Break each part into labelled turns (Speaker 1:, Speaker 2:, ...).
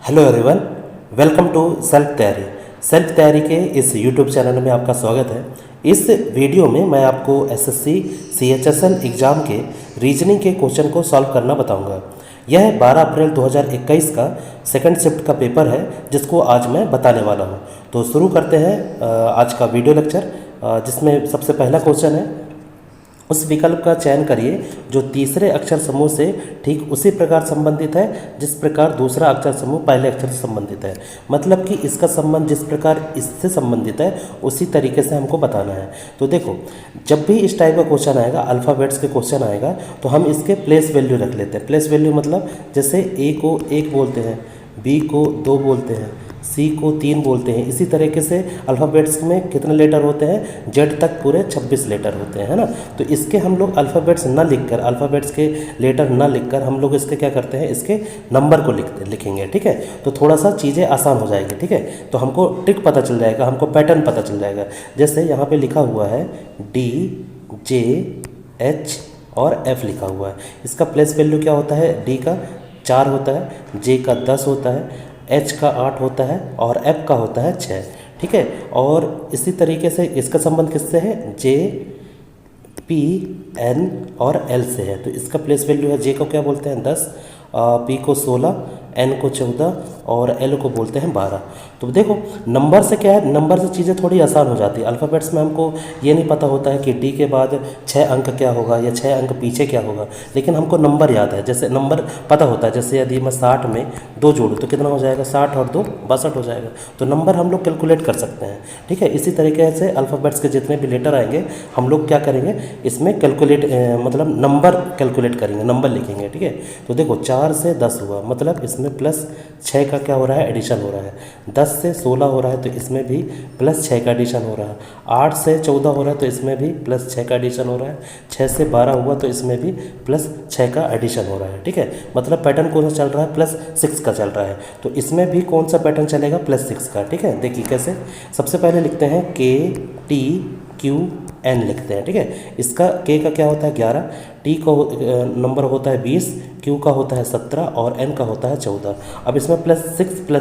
Speaker 1: Hello everyone, welcome to self Taiyari. Self Taiyari के इस YouTube channel में आपका स्वागत है। इस वीडियो में मैं आपको एसएससी सीएचएसएल एग्ज़ाम के रीजनिंग के क्वेश्चन को सॉल्व करना बताऊंगा। यह 12 अप्रैल 2021 का सेकंड शिफ्ट का पेपर है जिसको आज मैं बताने वाला हूं। तो शुरू करते हैं आज का वीडियो लेक्चर, जिसमें सबसे पहला क्वेश्चन है, उस विकल्प का चयन करिए जो तीसरे अक्षर समूह से ठीक उसी प्रकार संबंधित है जिस प्रकार दूसरा अक्षर समूह पहले अक्षर से संबंधित है। मतलब कि इसका संबंध जिस प्रकार इससे संबंधित है उसी तरीके से हमको बताना है। तो देखो, जब भी इस टाइप का क्वेश्चन आएगा, अल्फ़ाबेट्स के क्वेश्चन आएगा, तो हम इसके प्लेस वैल्यू रख लेते हैं। प्लेस वैल्यू मतलब जैसे ए को 1 बोलते हैं, बी को 2 बोलते हैं, सी को 3 बोलते हैं। इसी तरीके से अल्फ़ाबेट्स में कितने लेटर होते हैं, जेड तक पूरे 26 लेटर होते हैं, है ना। तो इसके हम लोग अल्फ़ाबेट्स ना लिखकर, अल्फ़ाबेट्स के लेटर ना लिखकर हम लोग इसके क्या करते हैं, इसके नंबर को लिखेंगे। ठीक है, तो थोड़ा सा चीज़ें आसान हो जाएगी। ठीक है, तो हमको ट्रिक पता चल जाएगा, हमको पैटर्न पता चल जाएगा। जैसे यहाँ पे लिखा हुआ है डी, जे, एच और एफ लिखा हुआ है। इसका प्लेस वैल्यू क्या होता है, डी का 4 होता है, जे का 10 होता है, एच का 8 होता है और एफ का होता है 6। ठीक है, और इसी तरीके से इसका संबंध किससे है, जे, पी, एन और एल से है। तो इसका प्लेस वैल्यू है, जे को क्या बोलते हैं 10, पी को 16, एन को 14 और एल को बोलते हैं 12। तो देखो, नंबर से क्या है, नंबर से चीज़ें थोड़ी आसान हो जाती है। अल्फ़ाबेट्स में हमको ये नहीं पता होता है कि डी के बाद 6 अंक क्या होगा या 6 अंक पीछे क्या होगा, लेकिन हमको नंबर याद है। जैसे नंबर पता होता है, जैसे यदि मैं 60 में 2 जोड़ूँ तो कितना हो जाएगा, 60 और 2 62 हो जाएगा। तो नंबर हम लोग कैलकुलेट कर सकते हैं। ठीक है, इसी तरीके से अल्फ़ाबेट्स के जितने भी लेटर आएंगे हम लोग क्या करेंगे, इसमें कैलकुलेट मतलब नंबर कैलकुलेट करेंगे, नंबर लिखेंगे। ठीक है, तो देखो 4 से 10 हुआ, मतलब इसमें प्लस 6 का क्या हो रहा है, एडिशन हो रहा है। 10 से 16 हो रहा है तो इसमें भी प्लस 6 का एडिशन हो रहा है। 8 से 14 हो रहा है तो इसमें भी प्लस 6 का एडिशन हो रहा है। 6 से 12 हुआ तो इसमें भी प्लस 6 का एडिशन हो रहा है। ठीक है, मतलब पैटर्न कौन सा चल रहा है, प्लस 6 का चल रहा है। तो इसमें भी कौन सा पैटर्न चलेगा, प्लस 6 का। ठीक है, देखिए कैसे, सबसे पहले लिखते हैं के, टी, क्यू, एन लिखते हैं। ठीक है, इसका के का क्या होता है 11, टी का नंबर होता है 20, क्यू का होता है 17 और एन का होता है 14। अब इसमें प्लस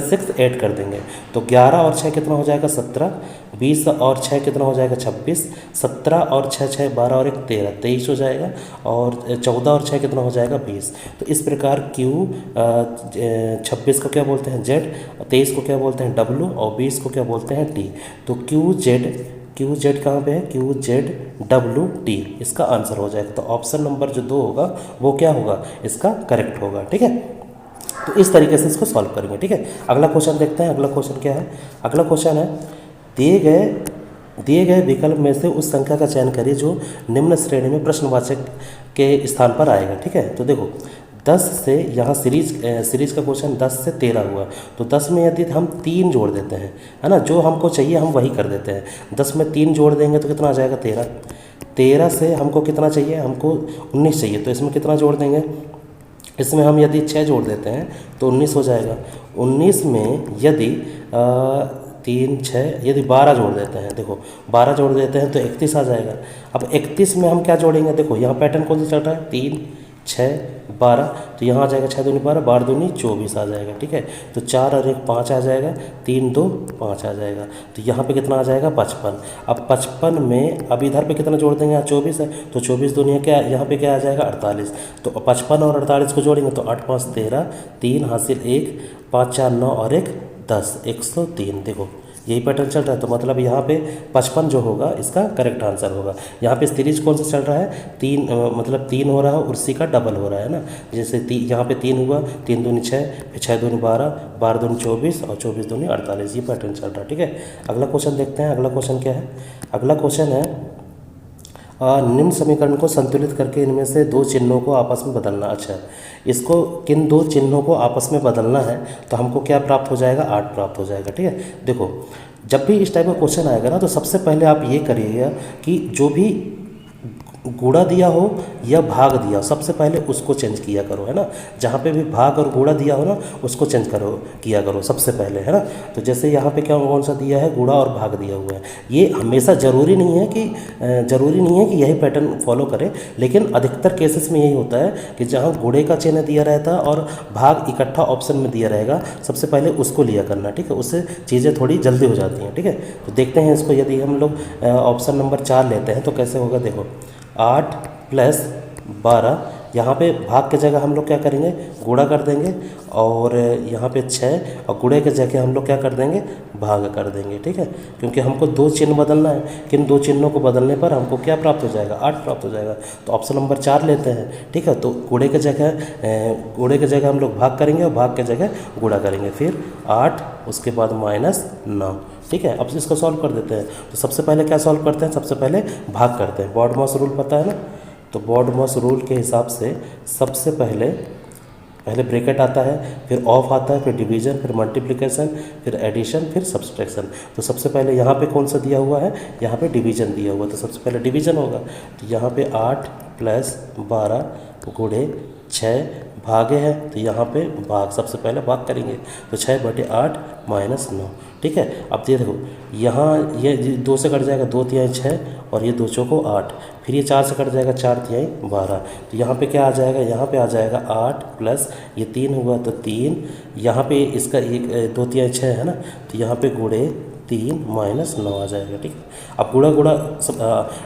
Speaker 1: 6 ऐड कर देंगे तो 11 और 6 कितना हो जाएगा 17, 20 और 6 कितना हो जाएगा 26, 17 और 6 12 और 1 13 23 हो जाएगा, और 14 और 6 कितना हो जाएगा 20। तो इस प्रकार क्यू 26 को क्या बोलते हैं जेड, 23 को क्या बोलते हैं डब्लू और 20 को क्या बोलते हैं टी। तो क्यू जेड कहाँ पे है, क्यू जेड डब्लू टी इसका आंसर हो जाएगा। तो ऑप्शन नंबर जो 2 होगा वो क्या होगा, इसका करेक्ट होगा। ठीक है, तो इस तरीके से इसको सॉल्व करेंगे। ठीक है, अगला क्वेश्चन देखते हैं। अगला क्वेश्चन क्या है, अगला क्वेश्चन है, दिए गए विकल्प में से उस संख्या का चयन करिए जो निम्न श्रेणी में प्रश्नवाचक के स्थान पर आएगा। ठीक है, तो देखो 10 से यहाँ सीरीज का क्वेश्चन 10 से 13 हुआ, तो 10 में यदि हम 3 जोड़ देते हैं, है ना, जो हमको चाहिए हम वही कर देते हैं। 10 में 3 जोड़ देंगे तो कितना आ जाएगा 13। 13 से हमको कितना चाहिए, हमको 19 चाहिए, तो इसमें कितना जोड़ देंगे, इसमें हम यदि 6 जोड़ देते हैं तो 19 हो जाएगा। 19 में यदि 3 6 यदि 12 जोड़ देते हैं, देखो 12 जोड़ देते हैं तो 31 आ जाएगा। अब 31 में हम क्या जोड़ेंगे, देखो यहाँ पैटर्न कौन सा चल रहा है, 3 6 12, तो यहाँ आ जाएगा 6 दूनी 12, 12 दूनी 24 आ जाएगा। ठीक है, तो 4 और 1 5 आ जाएगा, 3 2 5 आ जाएगा, तो यहाँ पे कितना आ जाएगा 55। अब 55 में अब इधर पे कितना जोड़ देंगे, यहाँ 24 है तो 24 दूनी क्या, यहाँ पे क्या आ जाएगा 48। तो 55 और 48 को जोड़ेंगे तो 8 5 13, 3 हासिल 1, 5 4 9 और 1 10, 103। देखो यही पैटर्न चल रहा है, तो मतलब यहाँ पे 55 जो होगा इसका करेक्ट आंसर होगा। यहाँ पे सीरीज कौन सा चल रहा है, 3 मतलब 3 हो रहा है और उसी का डबल हो रहा है ना। जैसे यहाँ पे 3 हुआ, 3 दूनी 6, फिर 6 दूनी 12, 12 दूनी 24 और 24 दूनी 48, ये पैटर्न चल रहा है। ठीक है, अगला क्वेश्चन देखते हैं। अगला क्वेश्चन क्या है, अगला क्वेश्चन है, निम्न समीकरण को संतुलित करके इनमें से 2 चिन्हों को आपस में बदलना। अच्छा, इसको किन 2 चिन्हों को आपस में बदलना है तो हमको क्या प्राप्त हो जाएगा, 8 प्राप्त हो जाएगा। ठीक है, देखो जब भी इस टाइप का क्वेश्चन आएगा ना तो सबसे पहले आप ये करिएगा कि जो भी गुणा दिया हो या भाग दिया हो, सबसे पहले उसको चेंज किया करो, है ना। जहाँ पे भी भाग और गुणा दिया हो ना, उसको चेंज किया करो सबसे पहले, है ना। तो जैसे यहाँ पे क्या कौन सा दिया है, गुणा और भाग दिया हुआ है। ये हमेशा ज़रूरी नहीं है कि यही पैटर्न फॉलो करें, लेकिन अधिकतर केसेस में यही होता है कि जहाँ गुणे का चिन्ह दिया रहता है और भाग इकट्ठा ऑप्शन में दिया रहेगा, सबसे पहले उसको लिया करना, ठीक है। उससे चीज़ें थोड़ी जल्दी हो जाती हैं, ठीक है। तो देखते हैं इसको, यदि हम लोग ऑप्शन नंबर 4 लेते हैं तो कैसे होगा। देखो 8 + 12, यहाँ पे भाग के जगह हम लोग क्या करेंगे, गुणा कर देंगे, और यहाँ पे 6 और गुणे के जगह हम लोग क्या कर देंगे, भाग कर देंगे, ठीक है। क्योंकि हमको 2 चिन्ह बदलना है, किन 2 चिन्हों को बदलने पर हमको क्या प्राप्त हो जाएगा, 8 प्राप्त हो जाएगा। तो ऑप्शन नंबर 4 लेते हैं, ठीक है। तो गुणे के जगह हम लोग भाग करेंगे और भाग के जगह गुणा करेंगे, फिर 8 उसके बाद -9, ठीक है। अब इसको सॉल्व कर देते हैं। तो सबसे पहले क्या सॉल्व करते हैं, सबसे पहले भाग करते हैं। बॉडमॉस रूल पता है ना, तो बॉडमॉस रूल के हिसाब से सबसे पहले ब्रैकेट आता है, फिर ऑफ आता है, फिर डिवीजन, फिर मल्टीप्लिकेशन, फिर एडिशन, फिर सब्सट्रैक्शन। तो सबसे पहले यहाँ पे कौन सा दिया हुआ है, यहाँ पे डिवीजन दिया हुआ, तो सबसे पहले डिवीजन होगा। तो यहाँ पे 8 + 12 गुणे 6 भागे है, तो यहाँ पे भाग, सबसे पहले भाग करेंगे, तो 6/8 -9, ठीक है। अब ये देखो, यहाँ ये 2 से कट जाएगा, 2 तिहाई 6 और ये 2 चौको 8, फिर ये 4 से कट जाएगा, 4 तिहाई 12। तो यहाँ पे क्या आ जाएगा, यहाँ पे आ जाएगा 8 प्लस ये 3 हुआ, तो 3, यहाँ पे इसका 2 तिहाई 6 है ना, तो यहाँ पे गुणे 3 -9 आ जाएगा, ठीक है। अब गुणा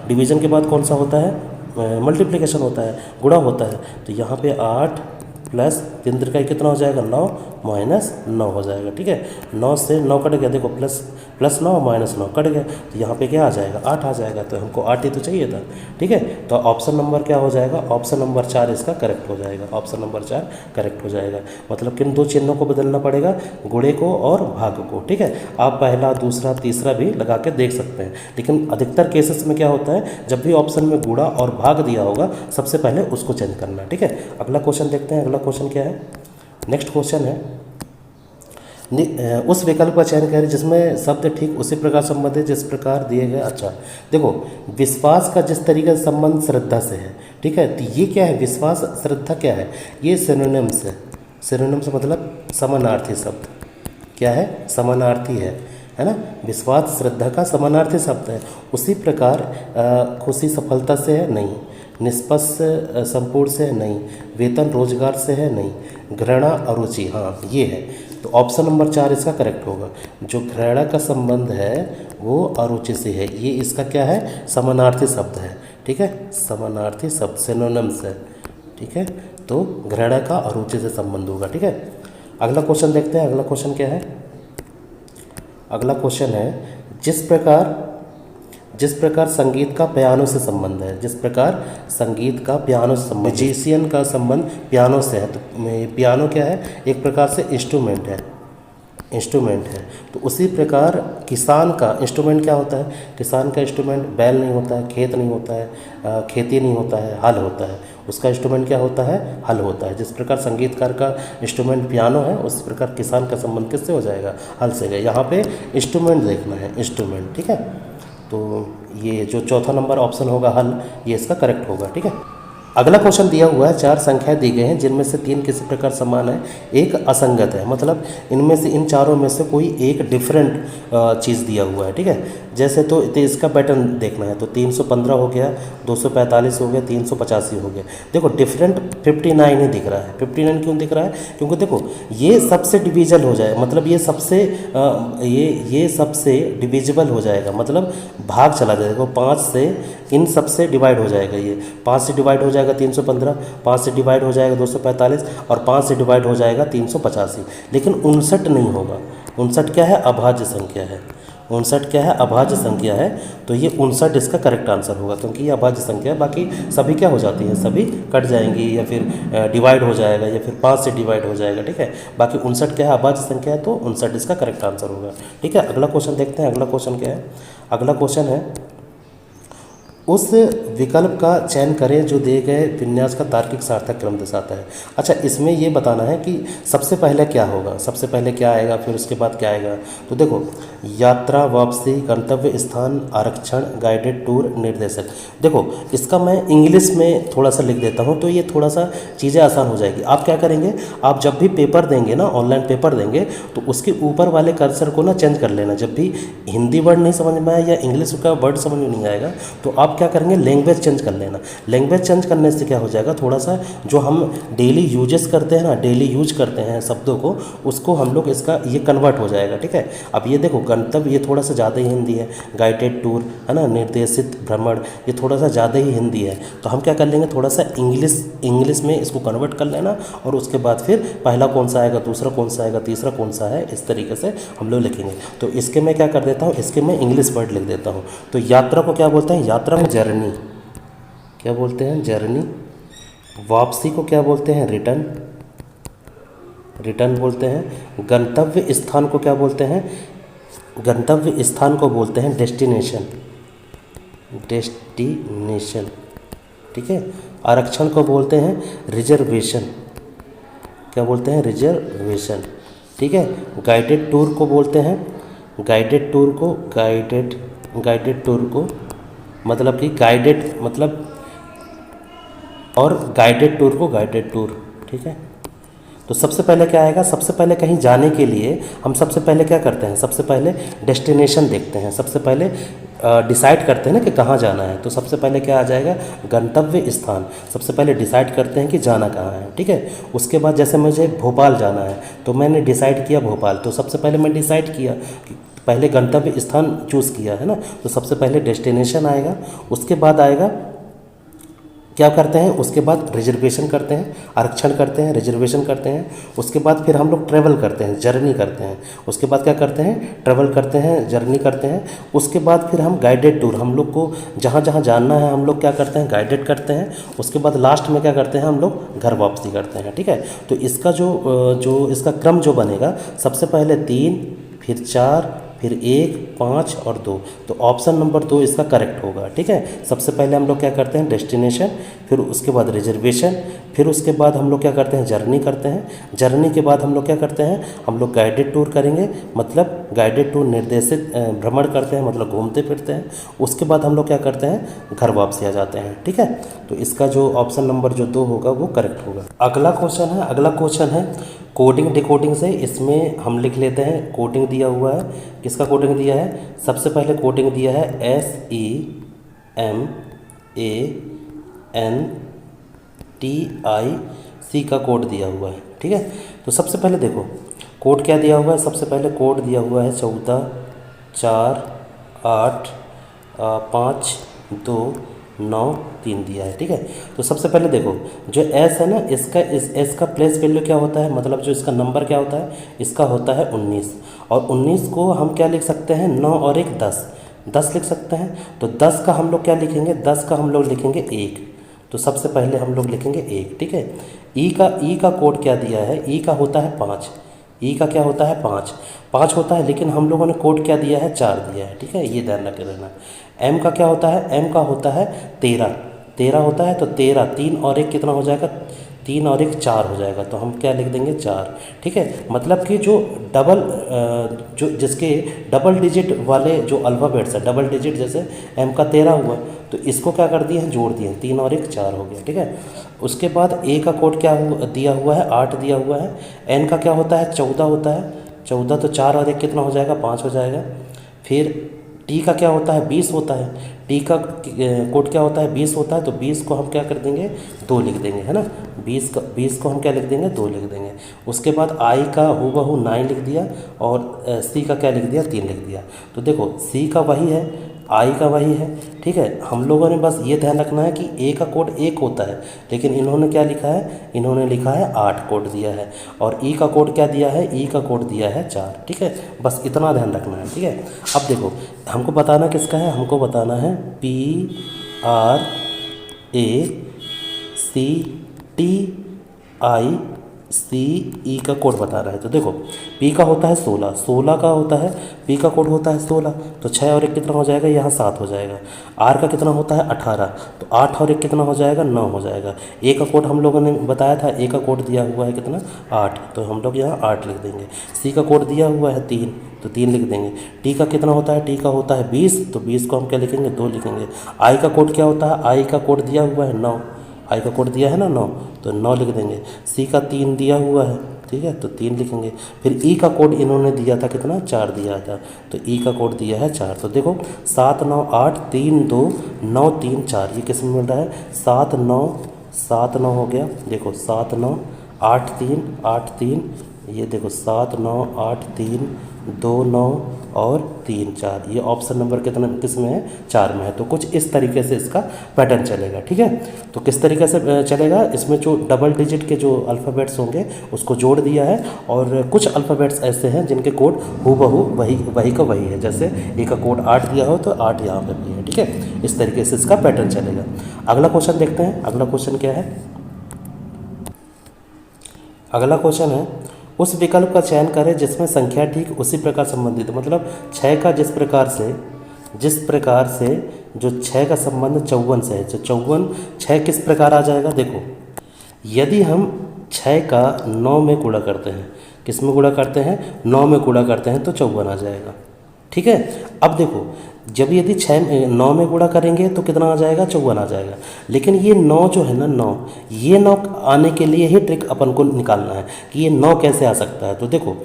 Speaker 1: डिवीज़न के बाद कौन सा होता है, मल्टीप्लिकेशन होता है, गुणा होता है। तो यहाँ पे 8 प्लस 3 त्रिकाई कितना हो जाएगा, 9 -9 हो जाएगा, ठीक है। 9 से 9 कट गया, देखो +9 -9 कट गया, तो यहाँ पे क्या आ जाएगा, 8 आ जाएगा। तो हमको 8 ही तो चाहिए था, ठीक है। तो ऑप्शन नंबर क्या हो जाएगा, ऑप्शन नंबर 4 इसका करेक्ट हो जाएगा, ऑप्शन नंबर 4 करेक्ट हो जाएगा। मतलब किन 2 चिन्हों को बदलना पड़ेगा, गुणे को और भाग को, ठीक है। आप पहला, दूसरा, तीसरा भी लगा के देख सकते हैं, लेकिन अधिकतर केसेस में क्या होता है, जब भी ऑप्शन में गुणा और भाग दिया होगा, सबसे पहले उसको चेंज करना, ठीक है। अगला क्वेश्चन देखते हैं। अगला क्वेश्चन क्या है, नेक्स्ट क्वेश्चन है, उस विकल्प का चयन करें जिसमें शब्द ठीक उसी प्रकार संबंधित जिस प्रकार दिए गए। अच्छा देखो, विश्वास का जिस तरीके से संबंध श्रद्धा से है, ठीक है। तो ये क्या है, विश्वास श्रद्धा क्या है, ये सिनोनिम्स है। सिनोनिम्स मतलब समानार्थी शब्द, क्या है, समानार्थी है ना। विश्वास श्रद्धा का समानार्थी शब्द है। उसी प्रकार खुशी सफलता से है, नहीं। निष्पक्ष संपूर्ण से है, नहीं। वेतन रोजगार से है, नहीं। घृणा अरुचि, हाँ ये है। तो ऑप्शन नंबर 4 इसका करेक्ट होगा। जो घृणा का संबंध है वो अरुचि से है, ये इसका क्या है, समानार्थी शब्द है, ठीक है। समानार्थी शब्द सिनोनिम्स है, ठीक है। तो घृणा का अरुचि से संबंध होगा, ठीक है। अगला क्वेश्चन देखते हैं। अगला क्वेश्चन क्या है, अगला क्वेश्चन है, जिस प्रकार संगीत का पियानो से संबंध है, जिस प्रकार संगीत का पियानो से संबंध, म्यूजिशियन का संबंध पियानो से है। तो पियानो क्या है, एक प्रकार से इंस्ट्रूमेंट है। तो उसी प्रकार किसान का इंस्ट्रूमेंट क्या होता है, किसान का इंस्ट्रूमेंट बैल नहीं होता है, खेत नहीं होता है, खेती नहीं होता है, हल होता है। उसका इंस्ट्रूमेंट क्या होता है, हल होता है। जिस प्रकार संगीतकार का इंस्ट्रूमेंट पियानो है, उसी प्रकार किसान का संबंध किससे हो जाएगा, हल से। यहाँ पे इंस्ट्रूमेंट देखना है, इंस्ट्रूमेंट, ठीक है। तो ये जो चौथा नंबर ऑप्शन होगा हल, ये इसका करेक्ट होगा, ठीक है। अगला क्वेश्चन दिया हुआ है, 4 संख्याएं दी गई हैं जिनमें से 3 किसी प्रकार समान है, एक असंगत है। मतलब इनमें से, इन चारों में से कोई एक डिफरेंट चीज़ दिया हुआ है, ठीक है। जैसे तो इसका पैटर्न देखना है, तो 315 हो गया, 245 हो गया, 385 हो गया। देखो डिफरेंट 59 ही दिख रहा है। 59 क्यों दिख रहा है, क्योंकि देखो ये सबसे डिविजल हो जाए, मतलब ये सबसे डिविजिबल हो जाएगा, मतलब भाग चला जाएगा। 5 से इन सबसे डिवाइड हो जाएगा, ये 5 से डिवाइड हो जाएगा 315, 5 से डिवाइड हो जाएगा 245 और 5 से डिवाइड हो जाएगा 385। लेकिन 59 नहीं होगा। 59 क्या है, अभाज्य संख्या है। 59 क्या है, अभाज्य संख्या है। तो ये 59 इसका करेक्ट आंसर होगा, क्योंकि ये अभाज्य संख्या है। बाकी सभी क्या हो जाती हैं, सभी कट जाएंगी या फिर डिवाइड हो जाएगा या फिर 5 से डिवाइड हो जाएगा, ठीक है। बाकी 59 क्या है, अभाज्य संख्या है, तो 59 इसका करेक्ट आंसर होगा, ठीक है। अगला क्वेश्चन देखते हैं। अगला क्वेश्चन क्या है, अगला क्वेश्चन है, उस विकल्प का चयन करें जो दिए गए विन्यास का तार्किक सार्थक क्रम दर्शाता है। अच्छा, इसमें ये बताना है कि सबसे पहले क्या होगा, सबसे पहले क्या आएगा, फिर उसके बाद क्या आएगा। तो देखो यात्रा, वापसी, गंतव्य स्थान, आरक्षण, गाइडेड टूर, निर्देशक। देखो इसका मैं इंग्लिश में थोड़ा सा लिख देता हूँ तो ये थोड़ा सा चीज़ें आसान हो जाएगी। आप क्या करेंगे, आप जब भी पेपर देंगे ना, ऑनलाइन पेपर देंगे, तो उसके ऊपर वाले कर्सर को ना चेंज कर लेना। जब भी हिंदी वर्ड नहीं समझ में आए या इंग्लिश का वर्ड समझ में नहीं आएगा तो आप क्या करेंगे, लैंग्वेज चेंज कर लेना। लैंग्वेज चेंज करने से क्या हो जाएगा, थोड़ा सा जो हम डेली यूजेस करते हैं ना, डेली यूज करते हैं शब्दों को, उसको हम लोग इसका ये कन्वर्ट हो जाएगा। ठीक है, अब ये देखो गंतव्य ये थोड़ा सा ज़्यादा ही हिंदी है, गाइडेड टूर है ना, निर्देशित भ्रमण ये थोड़ा सा ज़्यादा ही हिंदी है। तो हम क्या कर लेंगे, थोड़ा सा इंग्लिश में इसको कन्वर्ट कर लेना और उसके बाद फिर पहला कौन सा आएगा, दूसरा कौन सा आएगा, तीसरा कौन सा है, इस तरीके से हम लोग लिखेंगे। तो इसके मैं क्या कर देता हूँ, इसके मैं इंग्लिश वर्ड लिख देता हूँ। तो यात्रा को क्या बोलते हैं, यात्रा को जर्नी क्या बोलते हैं, जर्नी। वापसी को क्या बोलते हैं, रिटर्न, रिटर्न बोलते हैं। गंतव्य स्थान को क्या बोलते हैं, गंतव्य स्थान को बोलते हैं डेस्टिनेशन, डेस्टिनेशन। ठीक है, आरक्षण को बोलते हैं रिजर्वेशन, क्या बोलते हैं, रिजर्वेशन। ठीक है, गाइडेड टूर को बोलते हैं, गाइडेड टूर को गाइडेड टूर को मतलब कि गाइडेड मतलब, और गाइडेड टूर को गाइडेड टूर। ठीक है, तो सबसे पहले क्या आएगा, सबसे पहले कहीं जाने के लिए हम सबसे पहले क्या करते हैं, सबसे पहले डेस्टिनेशन देखते हैं, सबसे पहले डिसाइड करते हैं ना कि कहाँ जाना है। तो सबसे पहले क्या आ जाएगा, गंतव्य स्थान। सबसे पहले डिसाइड करते हैं कि जाना कहाँ है। ठीक है, उसके बाद जैसे मुझे भोपाल जाना है तो मैंने डिसाइड किया भोपाल, तो सबसे पहले मैं डिसाइड किया कि पहले गंतव्य स्थान चूज़ किया है ना, तो सबसे पहले डेस्टिनेशन आएगा, उसके बाद आएगा क्या करते हैं, उसके बाद रिजर्वेशन करते हैं, आरक्षण करते हैं, रिजर्वेशन करते हैं। उसके बाद फिर हम लोग ट्रैवल करते हैं, जर्नी करते हैं। उसके बाद क्या करते हैं, ट्रैवल करते हैं, जर्नी करते हैं। उसके बाद फिर हम गाइडेड टूर, हम लोग को जहाँ जहाँ जानना है हम लोग क्या करते हैं, गाइडेड करते हैं। उसके बाद लास्ट में क्या करते हैं, हम लोग घर वापसी करते हैं। ठीक है, तो इसका जो इसका क्रम जो बनेगा, सबसे पहले 3, फिर 4, फिर 1, 5 और 2। तो ऑप्शन नंबर 2 इसका करेक्ट होगा। ठीक है, सबसे पहले हम लोग क्या करते हैं, डेस्टिनेशन, फिर उसके बाद रिजर्वेशन, फिर उसके बाद हम लोग क्या करते हैं, जर्नी करते हैं। जर्नी के बाद हम लोग क्या करते हैं, हम लोग गाइडेड टूर करेंगे, मतलब गाइडेड टूर निर्देशित भ्रमण करते हैं, मतलब घूमते फिरते हैं। उसके बाद हम लोग क्या करते हैं, घर वापसी आ जाते हैं। ठीक है, तो इसका जो ऑप्शन नंबर जो 2 होगा वो करेक्ट होगा। अगला क्वेश्चन है कोडिंग डिकोडिंग से। इसमें हम लिख लेते हैं, कोडिंग दिया हुआ है, किसका कोडिंग दिया है, सबसे पहले कोडिंग दिया है SEMANTIC का कोड दिया हुआ है। ठीक है, तो सबसे पहले देखो कोड क्या दिया हुआ है, सबसे पहले कोड दिया हुआ है 14 4 8 5 2 9 3 दिया है। ठीक है, तो सबसे पहले देखो जो S है ना, एस का प्लेस वैल्यू क्या होता है, मतलब जो इसका नंबर क्या होता है, इसका होता है 19। और 19 को हम क्या लिख सकते हैं, 9 और 1 10 लिख सकते हैं। तो 10 का हम लोग क्या लिखेंगे, 10 का हम लोग लिखेंगे 1। तो सबसे पहले हम लोग लिखेंगे 1। ठीक है, ई का कोड क्या दिया है, ई का होता है 5, ई का क्या होता है 5 होता है, लेकिन हम लोगों ने कोड क्या दिया है, 4 दिया है। ठीक है, ये ध्यान रखे रहना। एम का क्या होता है, एम का होता है 13 होता है। तो 13, 3 और 1 कितना हो जाएगा, 3 और 1 4 हो जाएगा। तो हम क्या लिख देंगे, 4। ठीक है, मतलब कि जो जिसके डबल डिजिट वाले जो अल्फ़ाबेट्स है, डबल डिजिट जैसे एम का 13 हुआ, तो इसको क्या कर दिए हैं, जोड़ दिए, 3 और 1 4 हो गया। ठीक है, उसके बाद ए का कोड क्या दिया हुआ है, 8 दिया हुआ है। एन का क्या होता है, 14 होता है, 14। तो 4 और 1 कितना हो जाएगा, 5 हो जाएगा। फिर टी का क्या होता है, 20 होता है। टी का कोड क्या होता है, 20 होता है। तो 20 को हम क्या कर देंगे, 2 लिख देंगे, है ना। 20 को हम क्या लिख देंगे, 2 लिख देंगे। उसके बाद आई का हूबहू 9 लिख दिया, और सी का क्या लिख दिया, 3 लिख दिया। तो देखो सी का वही है, आई का वही है। ठीक है, हम लोगों ने बस ये ध्यान रखना है कि ए का कोड 1 होता है, लेकिन इन्होंने क्या लिखा है, इन्होंने लिखा है 8 कोड दिया है। और ई का कोड क्या दिया है, ई का कोड दिया है 4। ठीक है, बस इतना ध्यान रखना है। ठीक है, अब देखो हमको बताना किसका है, हमको बताना है PRACTICS सी ई का कोड बता रहा है। तो देखो पी का होता है 16, 16 का होता है, पी का कोड होता है 16, तो 6 और 1 कितना हो जाएगा, यहाँ 7 हो जाएगा। आर का कितना होता है 18, तो 8 और 1 कितना हो जाएगा, 9 हो जाएगा। ए का कोड हम लोगों ने बताया था, ए का कोड दिया हुआ है कितना 8, तो हम लोग यहाँ 8 लिख देंगे। सी का कोड दिया हुआ है 3, तो 3 लिख देंगे। टी का कितना होता है, टी का होता है 20, तो 20 को हम क्या लिखेंगे, 2 लिखेंगे। आई का कोड क्या होता है, आई का कोड दिया हुआ है 9, आई का कोड दिया है ना 9, तो 9 लिख देंगे। सी का 3 दिया हुआ है, ठीक है, तो 3 लिखेंगे। फिर ई का कोड इन्होंने दिया था कितना, 4 दिया था, तो ई का कोड दिया है 4। तो देखो 7 9 8 3 2 9 3 4, ये किस में मिल रहा है, 7 9 हो गया। देखो 7 9 8 3 8 3, ये देखो 7 9 8 3 2 9 और 3 4, ये ऑप्शन नंबर कितना किस में है, 4 में है। तो कुछ इस तरीके से इसका पैटर्न चलेगा, ठीक है। तो किस तरीके से चलेगा, इसमें जो डबल डिजिट के जो अल्फ़ाबेट्स होंगे उसको जोड़ दिया है, और कुछ अल्फ़ाबेट्स ऐसे हैं जिनके कोड हूबहू वही का वही है। जैसे ए का कोड 8 दिया हो तो 8 यहाँ पर भी है, ठीक है। इस तरीके से इसका पैटर्न चलेगा। अगला क्वेश्चन देखते हैं। अगला क्वेश्चन क्या है, अगला क्वेश्चन है, उस विकल्प का चयन करें जिसमें संख्या ठीक उसी प्रकार संबंधित, मतलब 6 का जिस प्रकार से जो 6 का संबंध 54 से है, जो 54 6 किस प्रकार आ जाएगा। देखो यदि हम 6 का 9 में गुणा करते हैं, किस में गुणा करते हैं, 9 में गुणा करते हैं, तो 54 आ जाएगा, ठीक है। अब देखो जब यदि 9 में गुणा करेंगे तो कितना आ जाएगा, 54 आ जाएगा। लेकिन ये 9 जो है ना, 9 ये 9 आने के लिए ही ट्रिक अपन को निकालना है कि ये 9 कैसे आ सकता है। तो देखो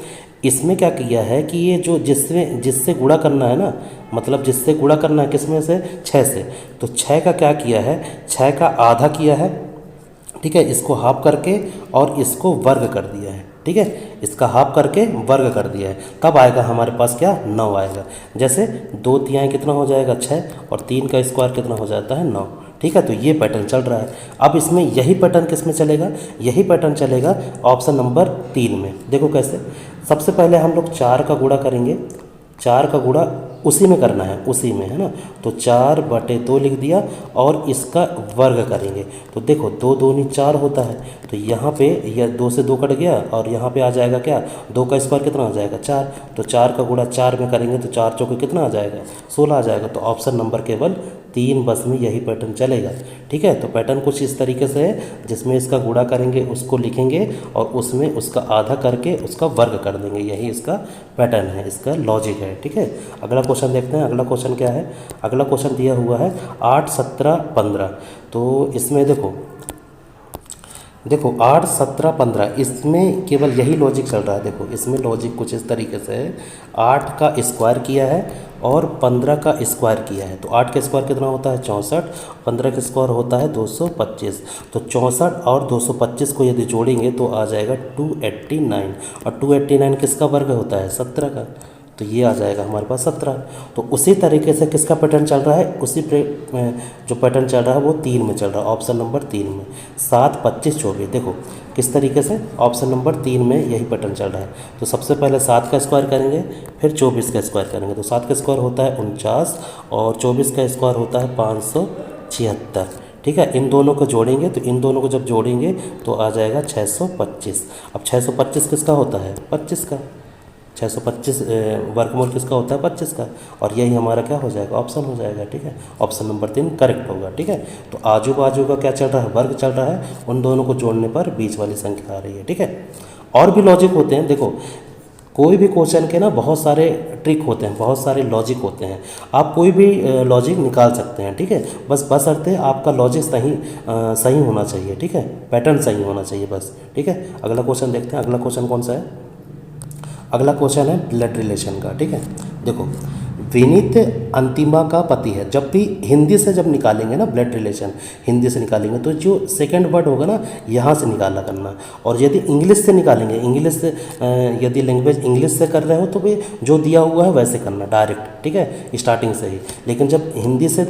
Speaker 1: इसमें क्या किया है कि ये जो जिससे गुणा करना है ना, मतलब जिससे गुणा करना है किसमें से, 6 से, तो 6 का क्या किया है, 6 का आधा किया है, ठीक है, इसको हाफ करके और इसको वर्ग कर दिया है, ठीक है, इसका हाफ करके वर्ग कर दिया है। तब आएगा हमारे पास क्या, 9 आएगा। जैसे 2 तिहाई कितना हो जाएगा 6, और 3 का स्क्वायर कितना हो जाता है 9, ठीक है। तो ये पैटर्न चल रहा है। अब इसमें यही पैटर्न किस में चलेगा, यही पैटर्न चलेगा ऑप्शन नंबर 3 में। देखो कैसे, सबसे पहले हम लोग 4 का गुणा करेंगे, 4 का गुणा उसी में करना है, उसी में है ना, तो 4/2 लिख दिया और इसका वर्ग करेंगे। तो देखो 2 दूनी 4 होता है, तो यहाँ पे यह 2 से 2 कट गया और यहाँ पे आ जाएगा क्या, 2 का स्क्वायर कितना आ जाएगा 4, तो 4 का गुणा 4 में करेंगे तो 4 चौके कितना आ जाएगा 16 आ जाएगा। तो ऑप्शन नंबर केवल 3 बस में यही पैटर्न चलेगा, ठीक है। तो पैटर्न कुछ इस तरीके से है जिसमें इसका गुणा करेंगे, उसको लिखेंगे और उसमें उसका आधा करके उसका वर्ग कर देंगे, यही इसका पैटर्न है, इसका लॉजिक है, ठीक है। अगला क्वेश्चन देखते हैं। अगला क्वेश्चन क्या है, अगला क्वेश्चन दिया हुआ है 8 17 15। तो इसमें देखो 8 17 15, इसमें केवल यही लॉजिक चल रहा है। देखो इसमें लॉजिक कुछ इस तरीके से है, 8 का स्क्वायर किया है और 15 का स्क्वायर किया है, तो 8 का स्क्वायर कितना होता है 64, 15 का स्क्वायर होता है 225, तो 64 और 225 को यदि जोड़ेंगे तो आ जाएगा 289, और 289 किसका वर्ग होता है 17 का, तो ये आ जाएगा हमारे पास 17। तो उसी तरीके से किसका पैटर्न चल रहा है, जो पैटर्न चल रहा है वो 3 में चल रहा है, ऑप्शन नंबर 3 में, 7 25 24। देखो किस तरीके से, ऑप्शन नंबर 3 में यही पैटर्न चल रहा है। तो सबसे पहले 7 का स्क्वायर करेंगे, फिर 24 का स्क्वायर करेंगे, तो 7 का स्क्वायर होता है 49 और 24 का स्क्वायर होता है 576, ठीक है। इन दोनों को जोड़ेंगे, तो इन दोनों को जब जोड़ेंगे तो आ जाएगा 625। अब 625 किसका होता है 25 का, 625 वर्गमूल किसका होता है 25 का, और यही हमारा क्या हो जाएगा ऑप्शन हो जाएगा, ठीक है। ऑप्शन नंबर 3 करेक्ट होगा, ठीक है। तो आजू बाजू का क्या चल रहा है, वर्ग चल रहा है, उन दोनों को जोड़ने पर बीच वाली संख्या आ रही है, ठीक है। और भी लॉजिक होते हैं, देखो कोई भी क्वेश्चन के ना बहुत सारे ट्रिक होते हैं, बहुत सारे लॉजिक होते हैं, आप कोई भी लॉजिक निकाल सकते हैं, ठीक है। बशर्ते आपका लॉजिक सही होना चाहिए, ठीक है, पैटर्न सही होना चाहिए बस, ठीक है। अगला क्वेश्चन देखते हैं। अगला क्वेश्चन कौन सा है, अगला क्वेश्चन है ब्लड रिलेशन का, ठीक है। देखो विनीत अंतिमा का पति है, जब भी हिंदी से जब निकालेंगे ना ब्लड रिलेशन, हिंदी से निकालेंगे तो जो सेकंड वर्ड होगा ना यहाँ से निकाला करना, और यदि इंग्लिश से निकालेंगे, इंग्लिश से यदि लैंग्वेज इंग्लिश से कर रहे हो तो भी जो दिया हुआ है वैसे करना डायरेक्ट, ठीक है, स्टार्टिंग से ही। लेकिन जब हिंदी से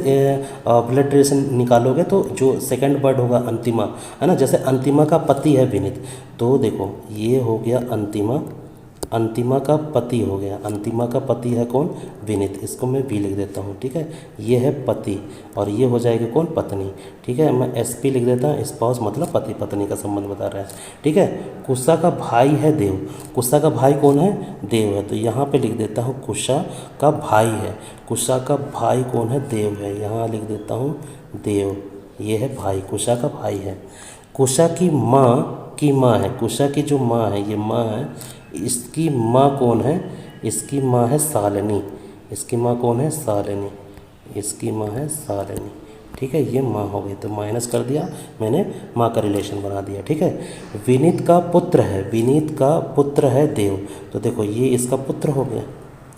Speaker 1: ब्लड रिलेशन निकालोगे तो जो सेकेंड वर्ड होगा अंतिमा, है ना, जैसे अंतिमा का पति है विनीत, तो देखो ये हो गया अंतिमा, अंतिमा का पति हो गया, अंतिमा का पति है कौन, विनीत, इसको मैं वी लिख देता हूँ, ठीक है। ये है पति और ये हो जाएगी कौन, पत्नी, ठीक है। मैं एसपी लिख देता हूँ, स्पाउस मतलब पति पत्नी का संबंध बता रहा है, ठीक है। कुशा का भाई है देव, कुशा का भाई कौन है, देव है, तो यहाँ पे लिख देता हूँ कुशा का भाई है, कुशा का भाई कौन है, देव है, यहाँ लिख देता हूँ देव, ये है भाई, कुशा का भाई है। कुशा की माँ है, कुशा की जो माँ है, ये माँ है, इसकी माँ कौन है, इसकी माँ है शालिनी, इसकी माँ कौन है, शालिनी, इसकी माँ है शालिनी, ठीक है। ये माँ हो गई, तो माइनस कर दिया मैंने, माँ का रिलेशन बना दिया, ठीक है। विनीत का पुत्र है, विनीत का पुत्र है देव, तो देखो ये इसका पुत्र हो गया,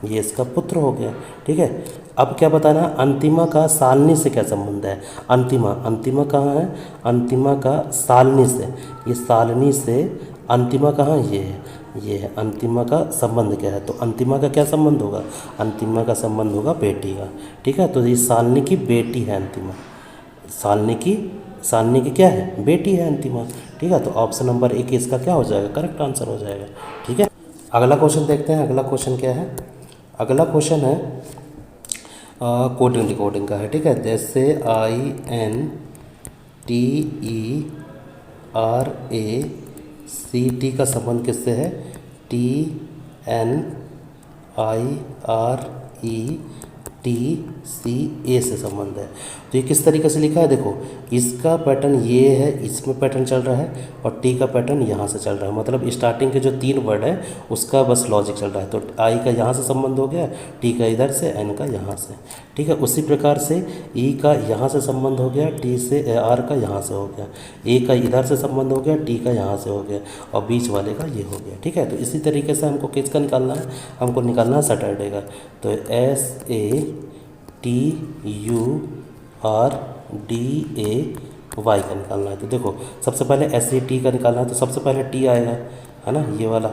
Speaker 1: ये इसका पुत्र हो गया, ठीक है। अब क्या बताना, अंतिमा का शालिनी से क्या संबंध है, अंतिमा, अंतिमा कहाँ है, अंतिमा का शालिनी से, ये शालिनी से अंतिमा कहाँ, ये है अंतिमा का संबंध क्या है, तो अंतिमा का क्या संबंध होगा, अंतिमा का संबंध होगा बेटी का, ठीक है। तो ये शालिनी की बेटी है अंतिमा, शालिनी की क्या है, बेटी है अंतिमा, ठीक है। तो ऑप्शन नंबर 1 इसका क्या हो जाएगा, करेक्ट आंसर हो जाएगा, ठीक है। अगला क्वेश्चन देखते हैं, अगला क्वेश्चन क्या है, अगला क्वेश्चन है कोडिंग डिकोडिंग का है, ठीक है। जैसे INTERACT का संबंध किससे है, TNIRETCA से संबंध है। तो ये किस तरीके से लिखा है, देखो इसका पैटर्न ये है, इसमें पैटर्न चल रहा है और टी का पैटर्न यहाँ से चल रहा है, मतलब स्टार्टिंग के जो 3 वर्ड है उसका बस लॉजिक चल रहा है। तो आई का यहाँ से संबंध हो गया, टी का इधर से, एन का यहाँ से, ठीक है। उसी प्रकार से ई का यहाँ से संबंध हो गया, टी से आर का यहाँ से हो गया, ए का इधर से संबंध हो गया, टी का यहाँ से हो गया और बीच वाले का ये हो गया, ठीक है। तो इसी तरीके से हमको किसका निकालना है, हमको निकालना है सैटरडे का। तो SATURDAY का निकालना है। तो देखो सबसे पहले SAT का निकालना है, तो सबसे पहले टी आएगा, है ना, ये वाला,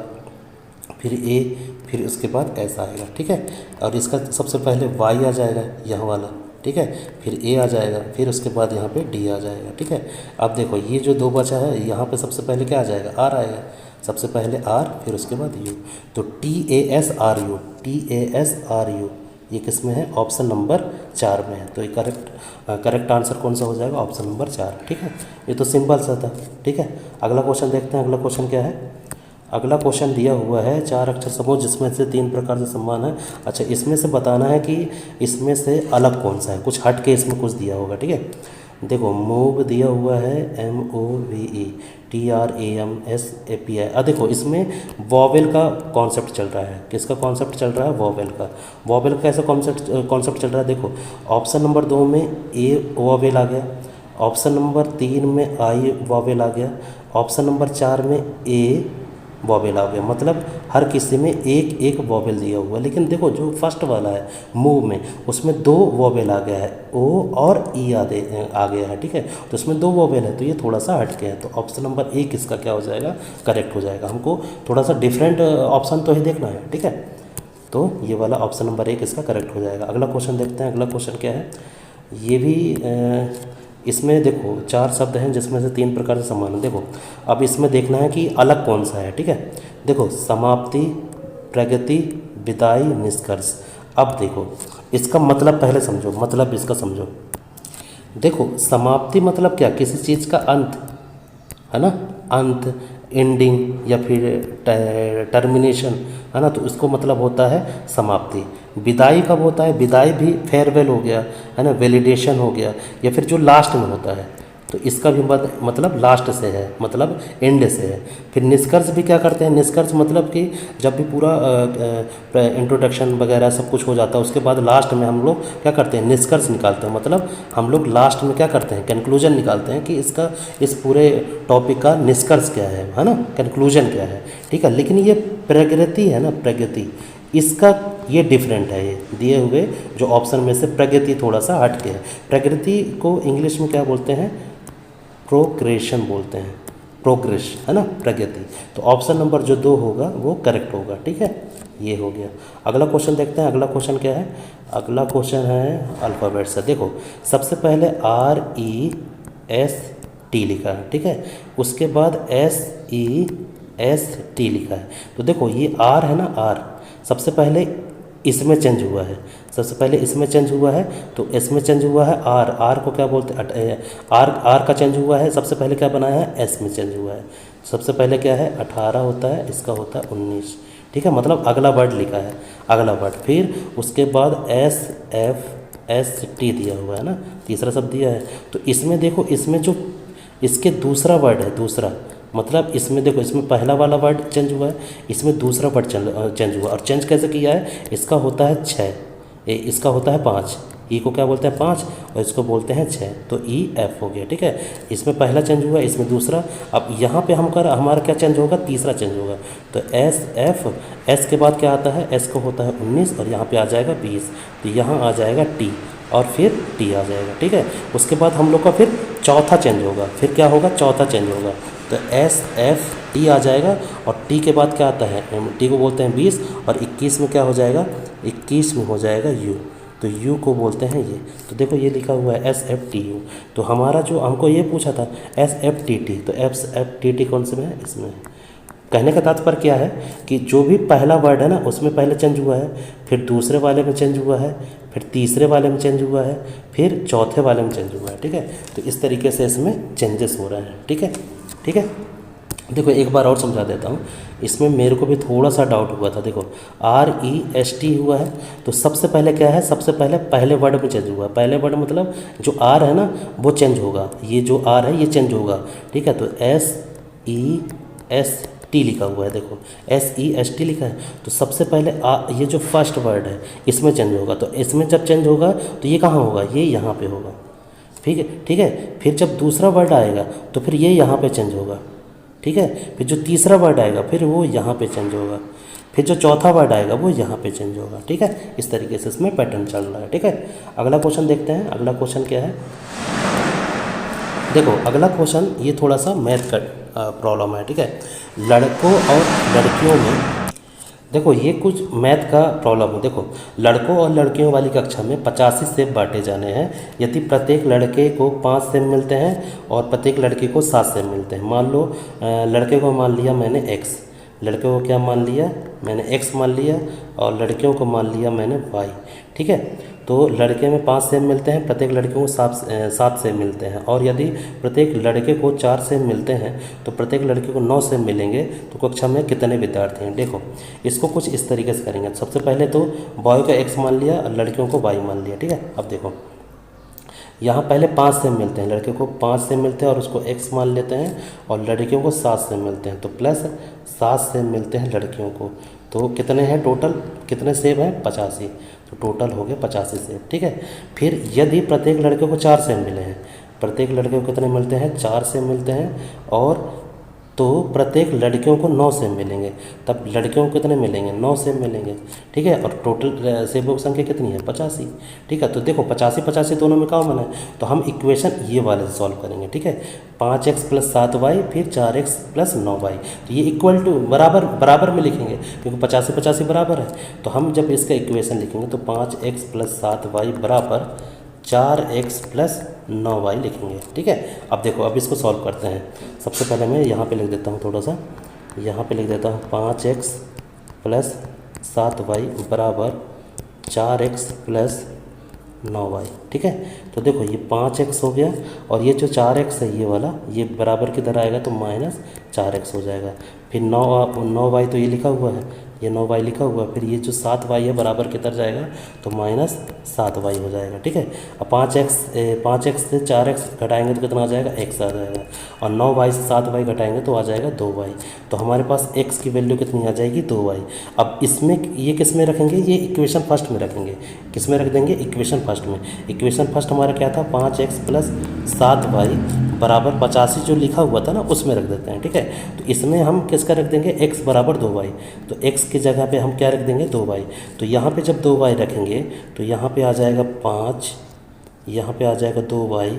Speaker 1: फिर ए, फिर उसके बाद एस आएगा, ठीक है। और इसका सबसे पहले वाई आ जाएगा यहाँ वाला, ठीक है, फिर ए आ जाएगा, फिर उसके बाद यहाँ पे डी आ जाएगा, ठीक है। अब देखो ये जो 2 बचा है, यहाँ पे सबसे पहले क्या आ जाएगा, आर आएगा, सबसे पहले आर फिर उसके बाद यू, तो TASRU, TASRU ये किस में है, ऑप्शन नंबर 4 में है। तो ये करेक्ट आंसर कौन सा हो जाएगा, ऑप्शन नंबर 4, ठीक है। ये तो सिंपल सा था, ठीक है। अगला क्वेश्चन देखते हैं, अगला क्वेश्चन क्या है, अगला क्वेश्चन दिया हुआ है 4 अक्षर समूह जिसमें से 3 प्रकार से सम्मान है। अच्छा, इसमें से बताना है कि इसमें से अलग कौन सा है, कुछ हट के इसमें कुछ दिया होगा, ठीक है। देखो मूव दिया हुआ है MOVE TRAMSAPI। देखो इसमें वॉवेल का कॉन्सेप्ट चल रहा है, किसका कॉन्सेप्ट चल रहा है, वॉवेल का। वॉवेल का कैसा कॉन्सेप्ट चल रहा है, देखो ऑप्शन नंबर 2 में ए वॉवेल आ गया, ऑप्शन नंबर 3 में आई वॉवेल आ गया, ऑप्शन नंबर 4 में ए वॉवेल आ गया, मतलब हर किसी में एक एक वॉवेल दिया हुआ है। लेकिन देखो जो फर्स्ट वाला है मूव में, उसमें 2 वॉवेल आ गया है, ओ और ई आ गया है, ठीक है। तो उसमें 2 वॉवेल है, तो ये थोड़ा सा हट के है, तो ऑप्शन नंबर 1 इसका क्या हो जाएगा, करेक्ट हो जाएगा। हमको थोड़ा सा डिफरेंट ऑप्शन तो ही देखना है, ठीक है। तो ये वाला ऑप्शन नंबर 1 इसका करेक्ट हो जाएगा। अगला क्वेश्चन देखते हैं, अगला क्वेश्चन क्या है, ये भी इसमें देखो 4 शब्द हैं जिसमें से 3 प्रकार से समान है। देखो अब इसमें देखना है कि अलग कौन सा है, ठीक है। देखो समाप्ति, प्रगति, विदाई, निष्कर्ष। अब देखो इसका मतलब पहले समझो, मतलब इसका समझो। देखो समाप्ति मतलब क्या, किसी चीज़ का अंत, है ना, अंत, एंडिंग या फिर टर्मिनेशन, है ना, तो इसको मतलब होता है समाप्ति। विदाई कब होता है, विदाई भी फेयरवेल हो गया, है ना, वैलिडेशन हो गया, या फिर जो लास्ट में होता है, तो इसका भी मतलब लास्ट से है, मतलब एंड से है। फिर निष्कर्ष भी क्या करते हैं, निष्कर्ष मतलब कि जब भी पूरा इंट्रोडक्शन वगैरह सब कुछ हो जाता है, उसके बाद लास्ट में हम लोग क्या करते हैं, निष्कर्ष निकालते हैं, मतलब हम लोग लास्ट में क्या करते हैं, कंक्लूजन निकालते हैं कि इसका इस पूरे टॉपिक का निष्कर्ष क्या है ना, कंक्लूजन क्या है, ठीक है। लेकिन ये प्रगति है ना, प्रगति, इसका ये डिफरेंट है, ये दिए हुए जो ऑप्शन में से प्रगति थोड़ा सा हट के है। प्रगति को इंग्लिश में क्या बोलते हैं, प्रोग्रेशन बोलते हैं, प्रोग्रेस, है ना, प्रगति। तो ऑप्शन नंबर जो 2 होगा वो करेक्ट होगा, ठीक है। ये हो गया। अगला क्वेश्चन देखते हैं, अगला क्वेश्चन क्या है, अगला क्वेश्चन है अल्फ़ाबेट से। देखो सबसे पहले REST लिखा है, ठीक है, उसके बाद SELT एस टी लिखा है। तो देखो ये आर है ना, आर सबसे पहले इसमें चेंज हुआ है, सबसे पहले इसमें चेंज हुआ है, तो इसमें चेंज हुआ है आर, आर को क्या बोलते हैं, आर, आर का चेंज हुआ है, सबसे पहले क्या बनाया है, एस में चेंज हुआ है। सबसे पहले क्या है 18 होता है, इसका होता है 19, ठीक है, मतलब अगला वर्ड लिखा है, अगला वर्ड। फिर उसके बाद एस एफ एस टी दिया हुआ है ना, तीसरा शब्द दिया है। तो इसमें देखो, इसमें जो इसके दूसरा वर्ड है, दूसरा मतलब इसमें देखो, इसमें पहला वाला वर्ड चेंज हुआ है, इसमें दूसरा वर्ड चेंज हुआ। और चेंज कैसे किया है, इसका होता है 6, इसका होता है 5, ई को क्या बोलते हैं 5 और इसको बोलते हैं 6, तो ई एफ हो गया, ठीक है। इसमें पहला चेंज हुआ, इसमें दूसरा। अब यहाँ पे हमारा क्या चेंज होगा, तीसरा चेंज होगा। तो एस एफ, एस के बाद क्या आता है, एस को होता है 19 और यहाँ पे आ जाएगा 20, तो यहाँ आ जाएगा टी और फिर टी आ जाएगा, ठीक है। उसके बाद हम लोग का फिर चौथा चेंज होगा, फिर क्या होगा, चौथा चेंज होगा, तो एस एफ टी आ जाएगा और टी के बाद क्या आता है, टी को बोलते हैं 20 और 21 में क्या हो जाएगा, 21 में हो जाएगा यू, तो यू को बोलते हैं ये। तो देखो ये लिखा हुआ है एस एफ टी यू। तो हमारा जो हमको ये पूछा था एस एफ टी टी, तो एस एफ टी टी कौन से में है, इसमें है। कहने का तात्पर्य क्या है कि जो भी पहला वर्ड है ना उसमें पहले चेंज हुआ है, फिर दूसरे वाले में चेंज हुआ है, फिर तीसरे वाले में चेंज हुआ है, फिर चौथे वाले में चेंज हुआ है, ठीक है। तो इस तरीके से इसमें चेंजेस हो रहे हैं, ठीक है, ठीक है। देखो एक बार और समझा देता हूँ, इसमें मेरे को भी थोड़ा सा डाउट हुआ था। देखो आर ई एस टी हुआ है, तो सबसे पहले क्या है, सबसे पहले पहले वर्ड में चेंज हुआ है। पहले वर्ड मतलब जो आर है ना वो चेंज होगा, ये जो आर है ये चेंज होगा, ठीक है। तो एस ई एस टी लिखा हुआ है, देखो एस ई एस टी लिखा है, तो सबसे पहले ये जो फर्स्ट वर्ड है इसमें चेंज होगा। तो इसमें जब चेंज होगा तो ये कहाँ होगा, ये यहाँ पे होगा, ठीक है, ठीक है। फिर जब दूसरा वर्ड आएगा तो फिर ये यहाँ पे चेंज होगा, ठीक है। फिर जो तीसरा वर्ड आएगा फिर वो यहाँ पे चेंज होगा, फिर जो चौथा वर्ड आएगा वो यहाँ पे चेंज होगा, ठीक है। इस तरीके से इसमें पैटर्न चल रहा है, ठीक है। अगला क्वेश्चन देखते हैं, अगला क्वेश्चन क्या है। देखो अगला क्वेश्चन ये थोड़ा सा मैथ का प्रॉब्लम है, ठीक है। लड़कों और लड़कियों में देखो ये कुछ मैथ का प्रॉब्लम है। देखो लड़कों और लड़कियों वाली कक्षा में 85 सेब बांटे जाने हैं यदि प्रत्येक लड़के को 5 सेब मिलते हैं और प्रत्येक लड़की को 7 सेब मिलते हैं। मान लो लड़के को मान लिया मैंने x, लड़के को क्या मान लिया मैंने x मान लिया और लड़कियों को मान लिया मैंने y, ठीक है। तो लड़के में 5 सेब मिलते हैं, प्रत्येक लड़के को 7 सेब मिलते हैं, और यदि प्रत्येक लड़के को 4 सेब मिलते हैं तो प्रत्येक लड़के को 9 सेब मिलेंगे। तो कक्षा में कितने विद्यार्थी हैं। देखो इसको कुछ इस तरीके से करेंगे। सबसे पहले तो बॉय का x मान लिया और लड़कियों को y मान लिया, ठीक है। अब देखो यहाँ पहले 5 सेब मिलते हैं, लड़के को 5 सेब मिलते हैं और उसको x मान लेते हैं, और लड़कियों को 7 सेब मिलते हैं, तो प्लस 7 सेब मिलते हैं लड़कियों को। तो कितने हैं टोटल, कितने सेब हैं 85, तो टोटल हो गए 85 सेब, ठीक है। फिर यदि प्रत्येक लड़के को 4 सेब मिले हैं, प्रत्येक लड़के को कितने मिलते हैं 4 सेब मिलते हैं, और तो प्रत्येक लड़कियों को 9 सेब मिलेंगे, तब लड़कियों को कितने मिलेंगे 9 सेब मिलेंगे, ठीक है। और टोटल सेबों की संख्या कितनी है 85, ठीक है। तो देखो 85 दोनों में कॉमन है, तो हम इक्वेशन ये वाले से सॉल्व करेंगे, ठीक है। 5x + 7y फिर 4x + 9y, तो ये इक्वल टू बराबर में लिखेंगे क्योंकि 85 बराबर है। तो हम जब इसका इक्वेशन लिखेंगे तो 5x + 7y बराबर 4x + 9y लिखेंगे, ठीक है। अब देखो अब इसको सॉल्व करते हैं। सबसे पहले मैं यहाँ पे लिख देता हूँ, थोड़ा सा यहाँ पे लिख देता हूँ 5x + 7y बराबर 4x + 9y, ठीक है। तो देखो ये 5x हो गया और ये जो 4x है ये वाला, ये बराबर किधर आएगा तो -4x हो जाएगा। फिर 9y तो ये लिखा हुआ है, ये 9y लिखा हुआ है, फिर ये जो 7y है बराबर किधर जाएगा तो -7y हो जाएगा, ठीक है। अब 5x से 4x घटाएंगे तो कितना आ जाएगा x आ जाएगा, और 9y से 7y घटाएंगे तो आ जाएगा 2y। तो हमारे पास x की वैल्यू कितनी आ जाएगी 2y। अब इसमें ये किस में रखेंगे, ये इक्वेशन फर्स्ट में रखेंगे। किस में रख देंगे, इक्वेशन फर्स्ट में। इक्वेशन फर्स्ट हमारा क्या था 5x + 7y बराबर 85 जो लिखा हुआ था ना उसमें रख देते हैं, ठीक है। तो इसमें हम किसका रख देंगे x बराबर 2y, तो x की जगह पे हम क्या रख देंगे 2y। तो यहाँ पे जब 2y रखेंगे तो यहाँ पे आ जाएगा 5, यहाँ पे आ जाएगा 2y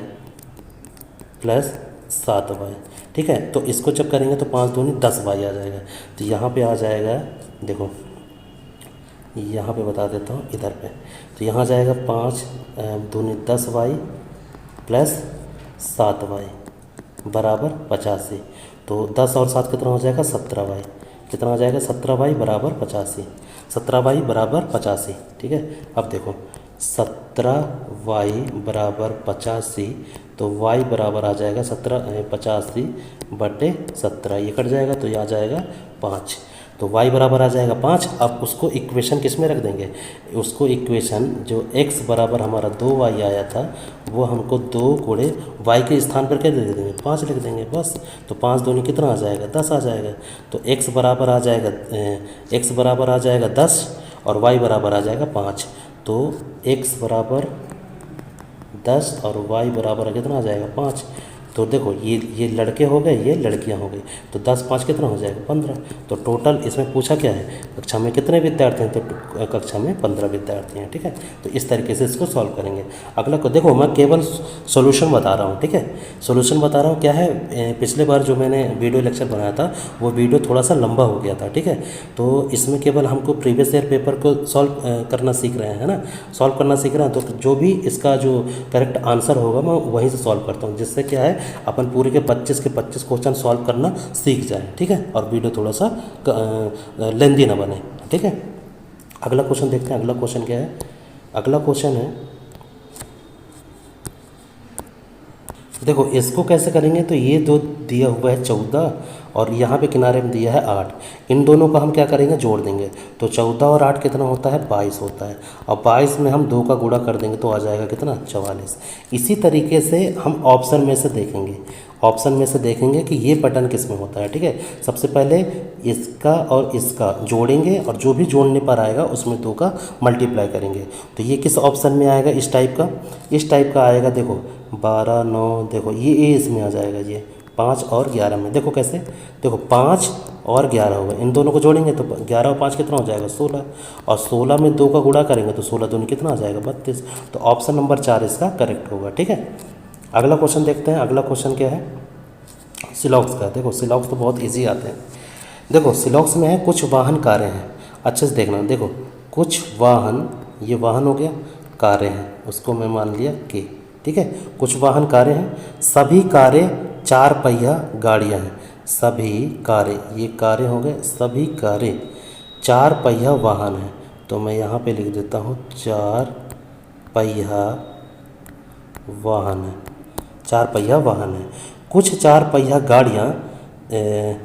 Speaker 1: + 7y, ठीक है। तो इसको जब करेंगे तो 5 दूनी 10y आ जाएगा। तो यहाँ पे आ जाएगा, देखो यहाँ पे बता देता हूँ इधर पे, तो यहाँ जाएगा 5 दूनी 10y + 7y बराबर 85। तो 10 और 7 कितना हो जाएगा 17y, कितना हो जाएगा 17y बराबर 85, 17y बराबर 85। ठीक है, अब देखो 17y बराबर 85, तो y बराबर आ जाएगा 85/17, ये कट जाएगा तो ये आ जाएगा 5, तो y बराबर आ जाएगा 5। अब उसको इक्वेशन किस में रख देंगे, उसको इक्वेशन जो x बराबर हमारा 2y आया था वो हमको 2 गुणे y के स्थान पर क्या दे देंगे 5 लिख देंगे बस। तो 5 दूनी कितना आ जाएगा 10 आ जाएगा, तो x बराबर आ जाएगा 10 और y बराबर आ जाएगा 5। तो x बराबर 10 और y बराबर कितना आ जाएगा 5। तो देखो ये लड़के हो गए, ये लड़कियां हो गई, तो 10 5 कितना हो जाएगा 15। तो टोटल इसमें पूछा क्या है, कक्षा में कितने विद्यार्थी हैं, तो कक्षा में 15 विद्यार्थी हैं। ठीक है, तो इस तरीके से इसको सॉल्व करेंगे। अगला को देखो मैं केवल सॉल्यूशन बता रहा हूँ। ठीक है, सॉल्यूशन बता रहा हूँ क्या है, पिछले बार जो मैंने वीडियो लेक्चर बनाया था वो वीडियो थोड़ा सा लंबा हो गया था। ठीक है, तो इसमें केवल हमको प्रीवियस ईयर पेपर को सॉल्व करना सीख रहे हैं ना, सॉल्व करना सीख रहे हैं। तो जो भी इसका जो करेक्ट आंसर होगा मैं वहीं से सॉल्व करता हूँ, जिससे क्या है अपन पूरे के 25 क्वेश्चन सॉल्व करना सीख जाए। ठीक है, और वीडियो थोड़ा सा लेंदी ना बने। ठीक है, अगला क्वेश्चन देखते हैं। अगला क्वेश्चन क्या है, अगला क्वेश्चन है देखो इसको कैसे करेंगे, तो ये दो दिया हुआ है 14 और यहाँ पे किनारे में दिया है 8, इन दोनों का हम क्या करेंगे जोड़ देंगे। तो 14 और 8 कितना होता है 22 होता है, और 22 में हम 2 का गुणा कर देंगे तो आ जाएगा कितना 44। इसी तरीके से हम ऑप्शन में से देखेंगे, ऑप्शन में से देखेंगे कि ये पैटर्न किस में होता है। ठीक है, सबसे पहले इसका और इसका जोड़ेंगे और जो भी जोड़ने पर आएगा उसमें 2 का मल्टीप्लाई करेंगे। तो ये किस ऑप्शन में आएगा, इस टाइप का, इस टाइप का आएगा। देखो 12 9, देखो ये इसमें आ जाएगा, ये 5 और 11 में। देखो कैसे, देखो 5 और 11 होगा, इन दोनों को जोड़ेंगे तो 11 और 5 कितना हो जाएगा 16, और 16 में 2 का गुणा करेंगे तो 16 दूनी कितना आ जाएगा 32। तो ऑप्शन नंबर 4 इसका करेक्ट होगा। ठीक है, अगला क्वेश्चन देखते हैं। अगला क्वेश्चन क्या है, सिलॉक्स का। देखो सिलॉक्स तो बहुत इजी आते हैं। देखो सिलॉक्स में है कुछ वाहन कारें हैं, अच्छे से देखना। देखो कुछ वाहन, ये वाहन हो गया, कारें हैं, उसको मैं मान लिया के। ठीक है, कुछ वाहन कारें हैं, सभी कारें 4 पहिया गाड़ियाँ हैं, सभी कारें, ये कारें हो गए, सभी कारें 4 पहिया वाहन हैं। तो मैं यहाँ पे लिख देता हूँ 4 पहिया वाहन है, 4 पहिया वाहन है। कुछ 4 पहिया गाड़ियाँ,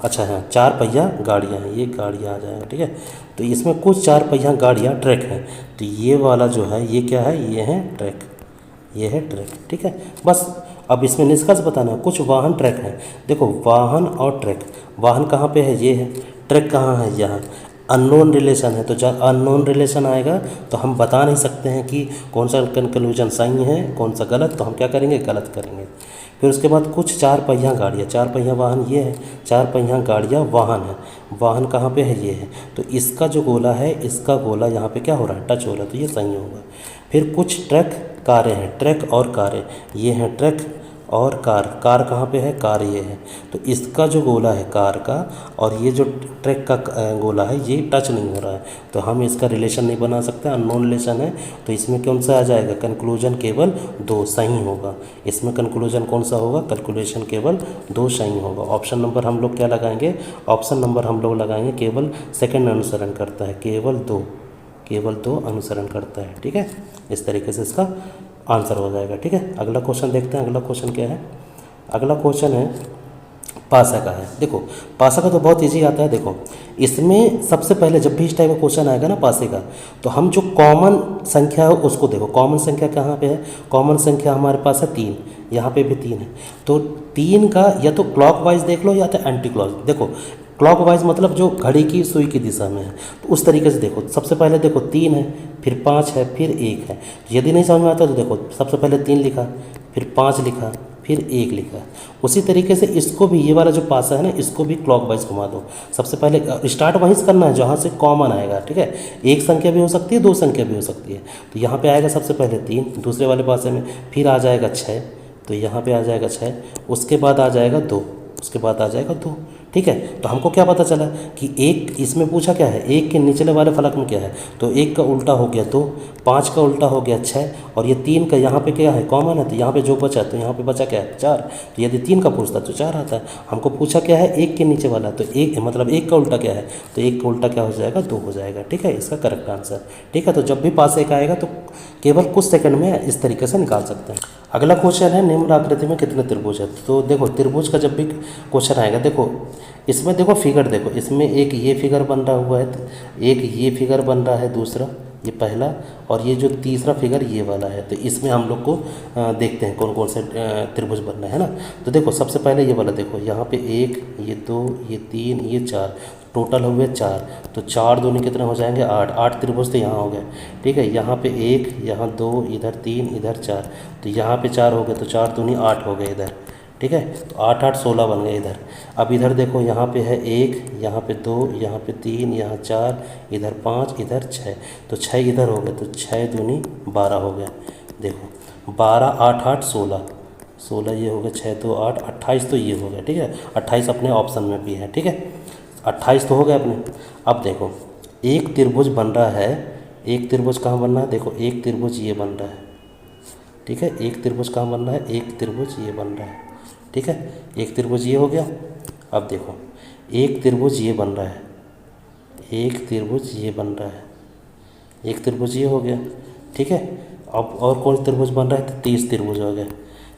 Speaker 1: अच्छा हाँ 4 पहिया गाड़ियाँ हैं, ये गाड़ियाँ आ जाएगा। ठीक है, तो इसमें कुछ 4 पहिया गाड़ियाँ ट्रक हैं, तो ये वाला जो है ये क्या है, ये है ट्रक, ये है ट्रक। ठीक है, बस अब इसमें निष्कर्ष बताना है। कुछ वाहन ट्रक हैं, देखो वाहन और ट्रक, वाहन कहाँ पे है, ये है, ट्रक कहाँ है, यहाँ। अननोन रिलेशन है, तो जब अननोन रिलेशन आएगा तो हम बता नहीं सकते हैं कि कौन सा कंक्लूजन सही है कौन सा गलत, तो हम क्या करेंगे गलत करेंगे। फिर उसके बाद कुछ 4 पहिया गाड़ियाँ, 4 पहिया वाहन ये है, 4 पहिया गाड़ियाँ वाहन है, वाहन कहाँ पे है, ये है। तो इसका जो गोला है, इसका गोला यहाँ पे क्या हो रहा है टच हो रहा है, तो ये सही होगा। फिर कुछ ट्रक कारें हैं, ट्रक और कारें, ये हैं ट्रक और कार, कार कहाँ पे है, कार ये है। तो इसका जो गोला है कार का और ये जो ट्रक का गोला है ये टच नहीं हो रहा है, तो हम इसका रिलेशन नहीं बना सकते, अननोन रिलेशन है। तो इसमें कौन सा आ जाएगा, कंक्लूजन केवल 2 सही होगा। इसमें कंक्लूजन कौन सा होगा, कंक्लूजन केवल 2 सही होगा। ऑप्शन नंबर हम लोग क्या लगाएंगे, ऑप्शन नंबर हम लोग लगाएंगे केवल सेकंड अनुसरण करता है, केवल 2 अनुसरण करता है। ठीक है, इस तरीके से इसका आंसर हो जाएगा। ठीक है, अगला क्वेश्चन देखते हैं। अगला क्वेश्चन क्या है, अगला क्वेश्चन है पासा का है। देखो पासा का तो बहुत इजी आता है। देखो इसमें सबसे पहले जब भी इस टाइप का क्वेश्चन आएगा ना पासे का, तो हम जो कॉमन संख्या है उसको देखो। कॉमन संख्या कहाँ पे है, कॉमन संख्या हमारे पास है 3, यहाँ पे भी 3 है। तो 3 का या तो क्लॉकवाइज देख लो या तो एंटी क्लॉक। देखो क्लॉकवाइज मतलब जो घड़ी की सुई की दिशा में है, तो उस तरीके से देखो। सबसे पहले देखो 3 है, फिर 5 है, फिर 1 है। यदि नहीं समझ में आता तो देखो सबसे पहले 3 लिखा, फिर 5 लिखा, फिर 1 लिखा। उसी तरीके से इसको भी, ये वाला जो पासा है ना, इसको भी क्लॉकवाइज घुमा दो। सबसे पहले स्टार्ट वहीं से करना है जहाँ से कॉमन आएगा। ठीक है, एक संख्या भी हो सकती है, 2 संख्या भी हो सकती है। तो यहाँ पे आएगा सबसे पहले 3, दूसरे वाले पासे में, फिर आ जाएगा 6, तो यहाँ पे आ जाएगा 6, उसके बाद आ जाएगा 2, उसके बाद आ जाएगा 2। ठीक है। तो हमको क्या पता चला कि एक इसमें पूछा क्या है, एक के निचले वाले फलक में क्या है, तो एक का उल्टा हो गया 2, 5 का उल्टा हो गया 6, और ये 3 का यहाँ पे क्या है कॉमन है, तो यहाँ पे जो बचा तो यहाँ पे बचा क्या है 4। तो यदि 3 का पूछता तो 4 आता है। हमको पूछा क्या है एक के नीचे वाला, तो एक मतलब एक का उल्टा क्या है, तो एक का उल्टा क्या हो जाएगा 2 हो जाएगा, ठीक है, इसका करेक्ट आंसर। ठीक है, तो जब भी पास एक आएगा तो केवल कुछ सेकंड में इस तरीके से निकाल सकते हैं। अगला क्वेश्चन है निम्न आकृति में कितने त्रिभुज है। तो देखो त्रिभुज का जब भी क्वेश्चन आएगा, देखो इसमें देखो फिगर, देखो इसमें एक ये फिगर बन रहा हुआ है, एक ये फिगर बन रहा है, दूसरा ये पहला, और ये जो तीसरा फिगर ये वाला है। तो इसमें हम लोग को देखते हैं कौन कौन से त्रिभुज बन रहे हैं ना। तो देखो सबसे पहले ये वाला देखो, यहाँ पे 1, ये 2, ये 3, ये 4, टोटल हुए 4। तो 4 दूनी कितने हो जाएंगे 8, 8 त्रिभुज तो यहाँ हो गए। ठीक है, यहाँ पे 1, यहाँ 2, इधर 3, इधर 4, तो यहाँ पे 4 हो गए, तो 4 दूनी 8 हो गए इधर। ठीक है, तो 8 8 16 बन गए इधर। अब इधर देखो यहाँ पे है 1, यहाँ पे 2, यहाँ पे 3, यहाँ 4, इधर 5, इधर 6, तो 6 इधर हो गए, तो 6 दूनी 12 हो गया। देखो 12 8 8 16, 16 ये हो गया, 6 2 8 28, तो ये हो गया। ठीक है, 28 अपने ऑप्शन में भी है। ठीक है, 28 तो हो गया अपने। अब देखो एक त्रिभुज बन रहा है, एक त्रिभुज कहाँ बन रहा है, देखो एक त्रिभुज ये बन रहा है। ठीक है, एक त्रिभुज कहाँ बन रहा है, एक त्रिभुज ये बन रहा है। ठीक है, एक त्रिभुज ये हो गया। अब देखो एक त्रिभुज ये बन रहा है, एक त्रिभुज ये बन रहा है, एक त्रिभुज ये हो गया। ठीक है, अब और कौन त्रिभुज बन रहा है, तो 30 त्रिभुज हो गए।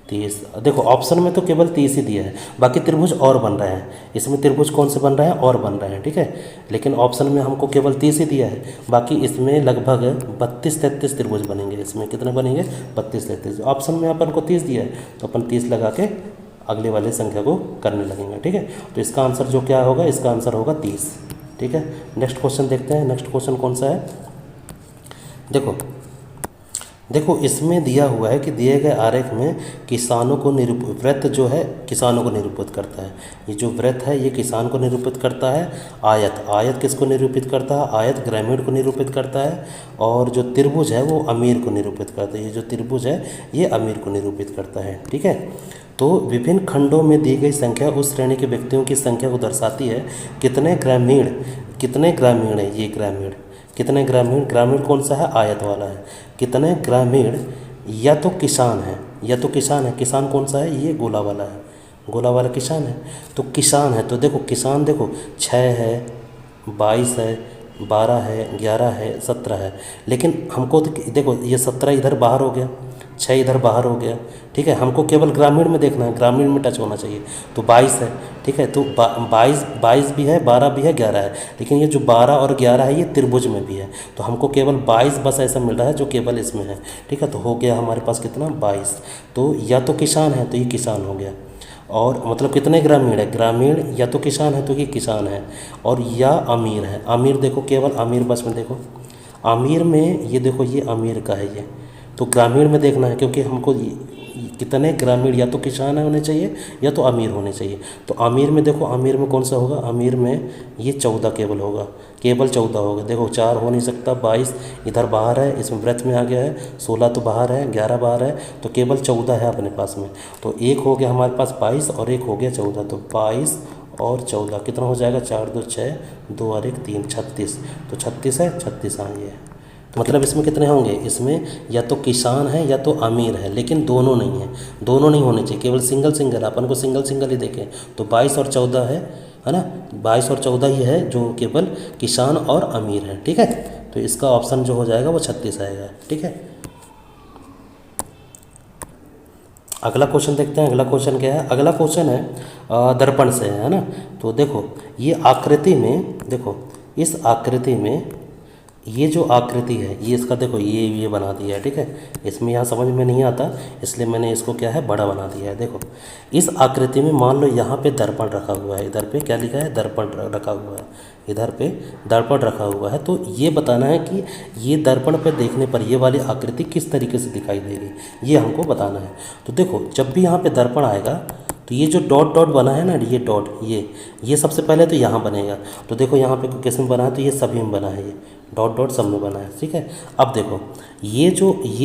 Speaker 1: 30, देखो ऑप्शन में तो केवल 30 ही दिया है, बाकी त्रिभुज और बन रहे हैं। इसमें त्रिभुज कौन से बन रहे हैं, और बन रहे हैं। ठीक है, लेकिन ऑप्शन में हमको केवल 30 ही दिया है, बाकी इसमें लगभग 32 33 त्रिभुज बनेंगे। इसमें कितने बनेंगे 32 33। ऑप्शन में अपन को 30 दिया है, तो अपन 30 लगा के अगले वाले संख्या को करने लगेंगे। ठीक है, तो इसका आंसर जो क्या होगा, इसका आंसर होगा 30। ठीक है, नेक्स्ट क्वेश्चन देखते हैं। नेक्स्ट क्वेश्चन कौन सा है, देखो देखो इसमें दिया हुआ है कि दिए गए आरेख में किसानों को वृत्त जो है किसानों को निरूपित करता है। ये जो वृत्त है ये किसान को निरूपित करता है। आयत, आयत किसको निरूपित करता है, आयत ग्रामीण को निरूपित करता है। और जो त्रिभुज है वो अमीर को निरूपित करता है। ये जो त्रिभुज है ये अमीर को निरूपित करता है। ठीक है, तो विभिन्न खंडों में दी गई संख्या उस श्रेणी के व्यक्तियों की संख्या को दर्शाती है। कितने ग्रामीण है, ये ग्रामीण, कितने ग्रामीण, ग्रामीण कौन सा है, आयत वाला है। कितने ग्रामीण या तो किसान है, या तो किसान है, किसान कौन सा है, ये गोला वाला है, गोला वाला किसान है। तो किसान है, तो देखो किसान देखो 6 है, 22 है, 12 है, 11 है, 17 है। लेकिन हमको तो देखो ये 17 इधर बाहर हो गया, 6 इधर बाहर हो गया। ठीक है, हमको केवल ग्रामीण में देखना है, ग्रामीण में टच होना चाहिए। तो 22 है। ठीक है, तो 22 भी है, 12 भी है, 11 है। लेकिन ये जो 12 और 11 है ये त्रिभुज में भी है, तो हमको केवल 22 बस ऐसा मिल रहा है जो केवल इसमें है। ठीक है, तो हो गया हमारे पास कितना 22। तो या तो किसान है, तो ये किसान हो गया। और मतलब कितने ग्रामीण है, ग्रामीण या तो किसान है, तो ये किसान है। और या अमीर है, अमीर देखो केवल अमीर बस में देखो, अमीर में ये देखो ये अमीर का है ये, तो ग्रामीण में देखना है, क्योंकि हमको कितने ग्रामीण या तो किसान होने चाहिए या तो अमीर होने चाहिए। तो अमीर में देखो, अमीर में कौन सा होगा, अमीर में ये 14 केवल होगा, केवल 14 होगा। देखो 4 हो नहीं सकता, 22 इधर बाहर है, इसमें वृत्त में आ गया है, 16 तो बाहर है, 11 बाहर है, तो केवल 14 है अपने पास में। तो एक हो गया हमारे पास 22 और एक हो गया 14, तो 22 और 14 कितना हो जाएगा, 4 2 6, 2 और 1 3, 36। तो 36 है, 36 हाँ ये है। तो मतलब इसमें कितने होंगे, इसमें या तो किसान है या तो अमीर है, लेकिन दोनों नहीं है, दोनों नहीं होने चाहिए, केवल सिंगल सिंगल, अपन को सिंगल सिंगल ही देखें। तो 22 और 14 है ना, 22 और 14 ही है जो केवल किसान और अमीर है। ठीक है, तो इसका ऑप्शन जो हो जाएगा वो 36 आएगा। ठीक है, अगला क्वेश्चन देखते हैं। अगला क्वेश्चन क्या है, अगला क्वेश्चन है दर्पण से, है ना। तो देखो ये आकृति में, देखो इस आकृति में ये जो आकृति है ये इसका देखो ये बना दिया है। ठीक है, इसमें यहाँ समझ में नहीं आता, इसलिए मैंने इसको क्या है बड़ा बना दिया है। देखो इस आकृति में मान लो यहाँ पे दर्पण रखा हुआ है, इधर पे क्या लिखा है, दर्पण रखा हुआ है, इधर पे दर्पण रखा हुआ है। तो ये बताना है कि ये दर्पण पे देखने पर ये वाली आकृति किस तरीके से दिखाई देगी, ये हमको बताना है। तो देखो जब भी यहाँ पे दर्पण आएगा तो ये जो डॉट डॉट बना है ना, ये डॉट, ये सबसे पहले तो यहाँ बनेगा। तो देखो यहाँ पे किस में बना है, तो ये सभी में बना है, ये डॉट डॉट सब में बना है। ठीक है, अब देखो ये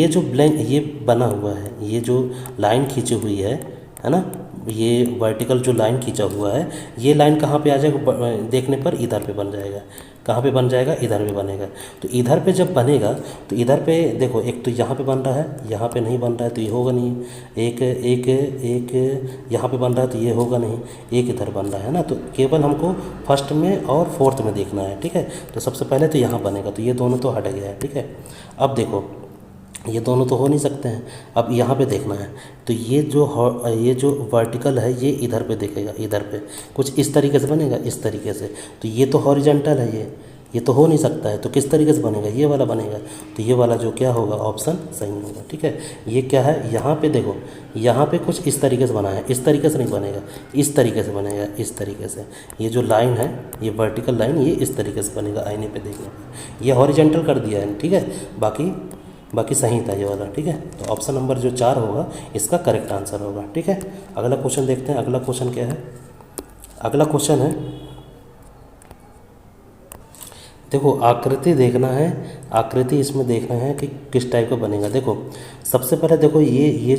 Speaker 1: जो ब्लैंक ये बना हुआ है, ये जो लाइन खींची हुई है ना, ये वर्टिकल जो लाइन खींचा हुआ है, ये लाइन कहाँ पे आ जाएगा देखने पर, इधर पे बन जाएगा। कहाँ पे बन जाएगा? इधर पे बनेगा। तो इधर पे जब बनेगा तो इधर पे देखो, एक तो यहाँ पे बन रहा है, यहाँ पे नहीं बन रहा है तो ये होगा नहीं। एक एक एक यहाँ पे बन रहा है तो ये होगा नहीं, एक इधर बन रहा है ना। तो केवल हमको फर्स्ट में और फोर्थ में देखना है, ठीक है। तो सबसे पहले तो यहाँ बनेगा, तो ये दोनों तो हट गया है, ठीक है। अब देखो ये दोनों तो हो नहीं सकते हैं, अब यहाँ पे देखना है। तो ये जो वर्टिकल है ये इधर पे दिखेगा, इधर पे कुछ इस तरीके से बनेगा, इस तरीके से। तो ये तो हॉरिजॉन्टल है, ये तो हो नहीं सकता है। तो किस तरीके से बनेगा? ये वाला बनेगा। तो ये वाला जो क्या होगा, ऑप्शन सही होगा, ठीक है। ये क्या है, यहाँ पे देखो, यहाँ पे कुछ इस तरीके से बना है, इस तरीके से नहीं बनेगा, इस तरीके से बनेगा, इस तरीके से। ये जो लाइन है, ये वर्टिकल लाइन, ये इस तरीके से बनेगा आईने पे देखने पे। ये हॉरिजॉन्टल कर दिया है, ठीक है। बाकी सही था ये वाला, ठीक है। तो ऑप्शन नंबर जो 4 होगा इसका करेक्ट आंसर होगा, ठीक है। अगला क्वेश्चन देखते हैं। अगला क्वेश्चन क्या है? अगला क्वेश्चन है, देखो आकृति देखना है, आकृति इसमें देखना है कि किस टाइप का बनेगा। देखो सबसे पहले देखो ये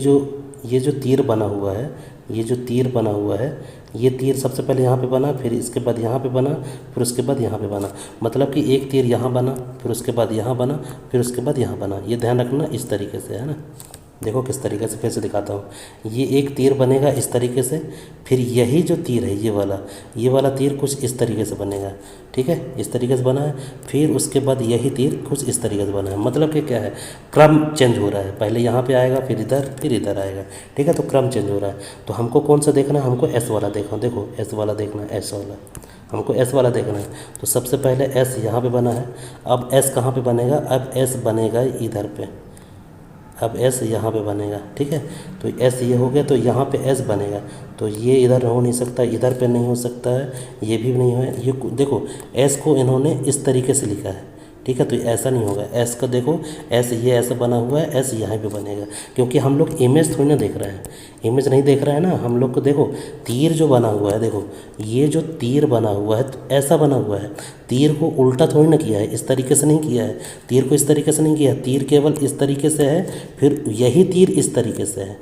Speaker 1: जो तीर बना हुआ है, ये जो तीर बना हुआ है, ये तीर सबसे पहले यहाँ पे बना, फिर इसके बाद यहाँ पे बना, फिर उसके बाद यहाँ पे बना। मतलब कि एक तीर यहाँ बना, फिर उसके बाद यहाँ बना, फिर उसके बाद यहाँ बना। ये ध्यान रखना, इस तरीके से, है ना। देखो किस तरीके से, फिर से दिखाता हूँ। ये एक तीर बनेगा इस तरीके से, फिर यही जो तीर है ये वाला तीर कुछ इस तरीके से बनेगा, ठीक है। इस तरीके से बना है, फिर उसके बाद यही तीर कुछ इस तरीके से बना है। मतलब कि क्या है, क्रम चेंज हो रहा है। पहले यहाँ पे आएगा, फिर इधर आएगा, ठीक है। तो क्रम चेंज हो रहा है। तो हमको कौन सा देखना है? हमको एस वाला देखना। देखो एस वाला देखना है, एस वाला हमको एस वाला देखना है। तो सबसे पहले एस यहाँ पे बना है। अब एस कहाँ पे बनेगा? अब एस बनेगा इधर पे, अब एस यहाँ पे बनेगा, ठीक है। तो एस ये हो गया, तो यहाँ पे एस बनेगा। तो ये इधर हो नहीं सकता, इधर पे नहीं हो सकता है, ये भी नहीं है। ये देखो एस को इन्होंने इस तरीके से लिखा है, ठीक है। तो ऐसा नहीं होगा। एस का देखो, एस ये ऐसा बना हुआ है, एस यहाँ पे बनेगा। क्योंकि हम लोग इमेज थोड़ी ना देख रहे हैं, इमेज नहीं देख रहे हैं ना हम लोग को। देखो तीर जो बना हुआ है, देखो ये जो तीर बना हुआ है तो ऐसा बना हुआ है। तीर को उल्टा थोड़ी ना किया है, इस तरीके से नहीं किया है। तीर को इस तरीके से नहीं किया है, तीर केवल इस तरीके से है, फिर यही तीर इस तरीके से है,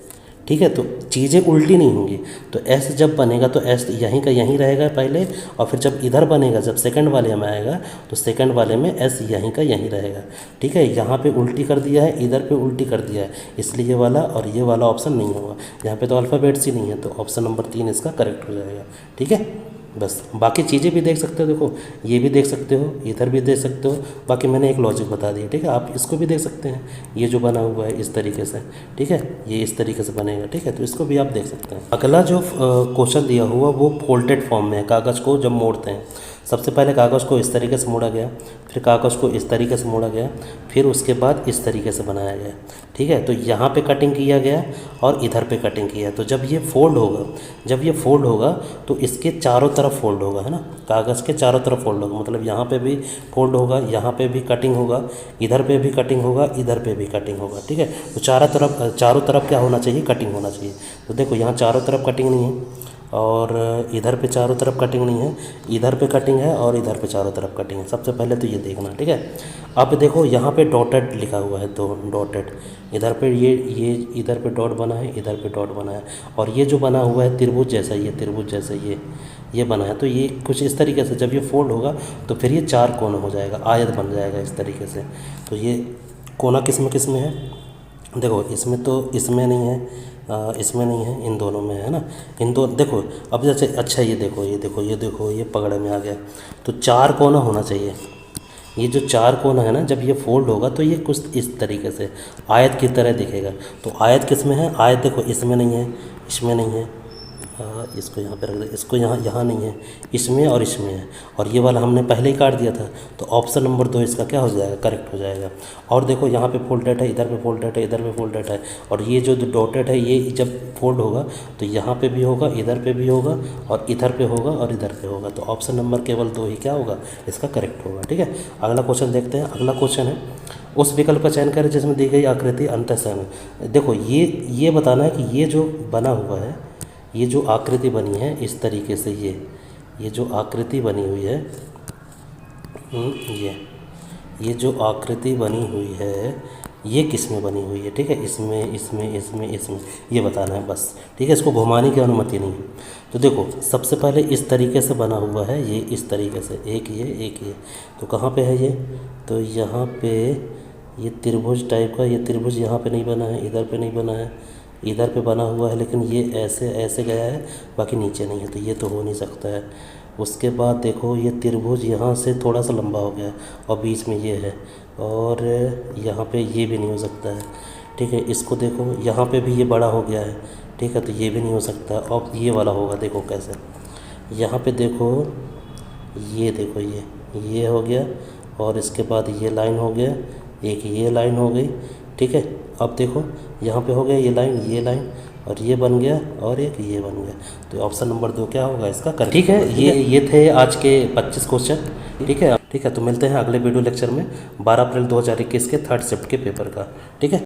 Speaker 1: ठीक है। तो चीज़ें उल्टी नहीं होंगी। तो एस जब बनेगा तो एस यहीं का यहीं रहेगा पहले, और फिर जब इधर बनेगा, जब सेकंड वाले में आएगा तो सेकंड वाले में एस यहीं का यहीं रहेगा, ठीक है। यहाँ पे उल्टी कर दिया है, इधर पे उल्टी कर दिया है, इसलिए ये वाला और ये वाला ऑप्शन नहीं होगा। यहाँ पे तो अल्फ़ाबेट्स ही नहीं है, तो ऑप्शन नंबर 3 इसका करेक्ट हो जाएगा, ठीक है। बस बाकी चीज़ें भी देख सकते हो, देखो ये भी देख सकते हो, इधर भी देख सकते हो। बाकी मैंने एक लॉजिक बता दिया, ठीक है। आप इसको भी देख सकते हैं, ये जो बना हुआ है इस तरीके से, ठीक है, ये इस तरीके से बनेगा, ठीक है। तो इसको भी आप देख सकते हैं। अगला जो क्वेश्चन दिया हुआ वो फोल्डेड फॉर्म में है। कागज़ को जब मोड़ते हैं, सबसे पहले कागज़ को इस तरीके से मोड़ा गया, फिर कागज़ को इस तरीके से मोड़ा गया, फिर उसके बाद इस तरीके से बनाया गया, ठीक है। तो यहाँ पे कटिंग किया गया और इधर पे कटिंग किया। तो जब ये फोल्ड होगा तो इसके चारों तरफ फोल्ड होगा, है ना। कागज़ के चारों तरफ फोल्ड होगा, मतलब यहाँ पे भी फोल्ड होगा, यहाँ पे भी कटिंग होगा, इधर पे भी कटिंग होगा, इधर पे भी कटिंग होगा, ठीक है। तो चारों तरफ क्या होना चाहिए? कटिंग होना चाहिए। तो देखो यहाँ चारों तरफ कटिंग नहीं है, और इधर पे चारों तरफ कटिंग नहीं है, इधर पे कटिंग है और इधर पे चारों तरफ कटिंग है। सबसे पहले तो ये देखना, ठीक है। अब देखो यहाँ पे डॉटेड लिखा हुआ है, दो डॉटेड, इधर पे ये इधर पे डॉट बना है, इधर पे डॉट बना है, और ये जो बना हुआ है त्रिभुज जैसा, ये बना है। तो ये कुछ इस तरीके से जब ये फोल्ड होगा तो फिर ये 4 कोना हो जाएगा, आयत बन जाएगा इस तरीके से। तो ये कोना किस में है? देखो इसमें नहीं है, इसमें नहीं है, इन दोनों में है ना। देखो अब जैसे, अच्छा ये देखो ये पकड़ में आ गया। तो 4 कोना होना चाहिए। ये जो 4 कोना है ना, जब ये फोल्ड होगा तो ये कुछ इस तरीके से आयत की तरह दिखेगा। तो आयत किस में है? आयत देखो इसमें नहीं है, इसमें नहीं है, इसको यहाँ पे रख दे, इसको यहाँ नहीं है, इसमें और इसमें है, और ये वाला हमने पहले ही काट दिया था। तो ऑप्शन नंबर 2 इसका क्या हो जाएगा? करेक्ट हो जाएगा। और देखो यहाँ पे फोल्डेड है, इधर पे फोल्डेड है, इधर पे फोल्डेड है, और ये जो डॉटेड है ये जब फोल्ड होगा तो यहाँ पे भी होगा, इधर पे भी होगा, और इधर पे होगा, और इधर पे होगा। तो ऑप्शन नंबर केवल 2 ही क्या होगा? इसका करेक्ट होगा, ठीक है। अगला क्वेश्चन देखते हैं। अगला क्वेश्चन है, उस विकल्प का चयन करें जिसमें दी गई आकृति अंतःसम है। देखो ये बताना है कि ये जो बना हुआ है, ये जो आकृति बनी है इस तरीके से, ये जो आकृति बनी हुई है, ये जो आकृति बनी हुई है ये किस में बनी हुई है, ठीक है, इसमें इसमें इसमें इसमें, ये बताना है बस, ठीक है। इसको घुमाने की अनुमति नहीं है। तो देखो सबसे पहले इस तरीके से बना हुआ है, ये इस तरीके से, एक ये, तो कहाँ पे है ये, तो यहाँ पे ये त्रिभुज टाइप का, ये त्रिभुज यहाँ पे नहीं बना है, इधर पे नहीं बना है, इधर पे बना हुआ है, लेकिन ये ऐसे ऐसे गया है, बाकी नीचे नहीं है, तो ये तो हो नहीं सकता है। उसके बाद देखो ये त्रिभुज यहाँ से थोड़ा सा लंबा हो गया है और बीच में ये है, और यहाँ पे ये भी नहीं हो सकता है, ठीक है। इसको देखो यहाँ पे भी ये बड़ा हो गया है, ठीक है, तो ये भी नहीं हो सकता। अब ये वाला होगा, देखो कैसे, यहाँ पे देखो, ये देखो ये हो गया, और इसके बाद ये लाइन हो गया, एक ये लाइन हो गई, ठीक है। अब देखो यहाँ पे हो गया ये लाइन, और ये बन गया, और एक ये बन गया, तो ऑप्शन नंबर 2 क्या होगा इसका करेक्ट, ठीक है। ये थे आज के 25 क्वेश्चन, ठीक है। तो मिलते हैं अगले वीडियो लेक्चर में 12 अप्रैल 2021 के 3rd शिफ्ट के पेपर का, ठीक है।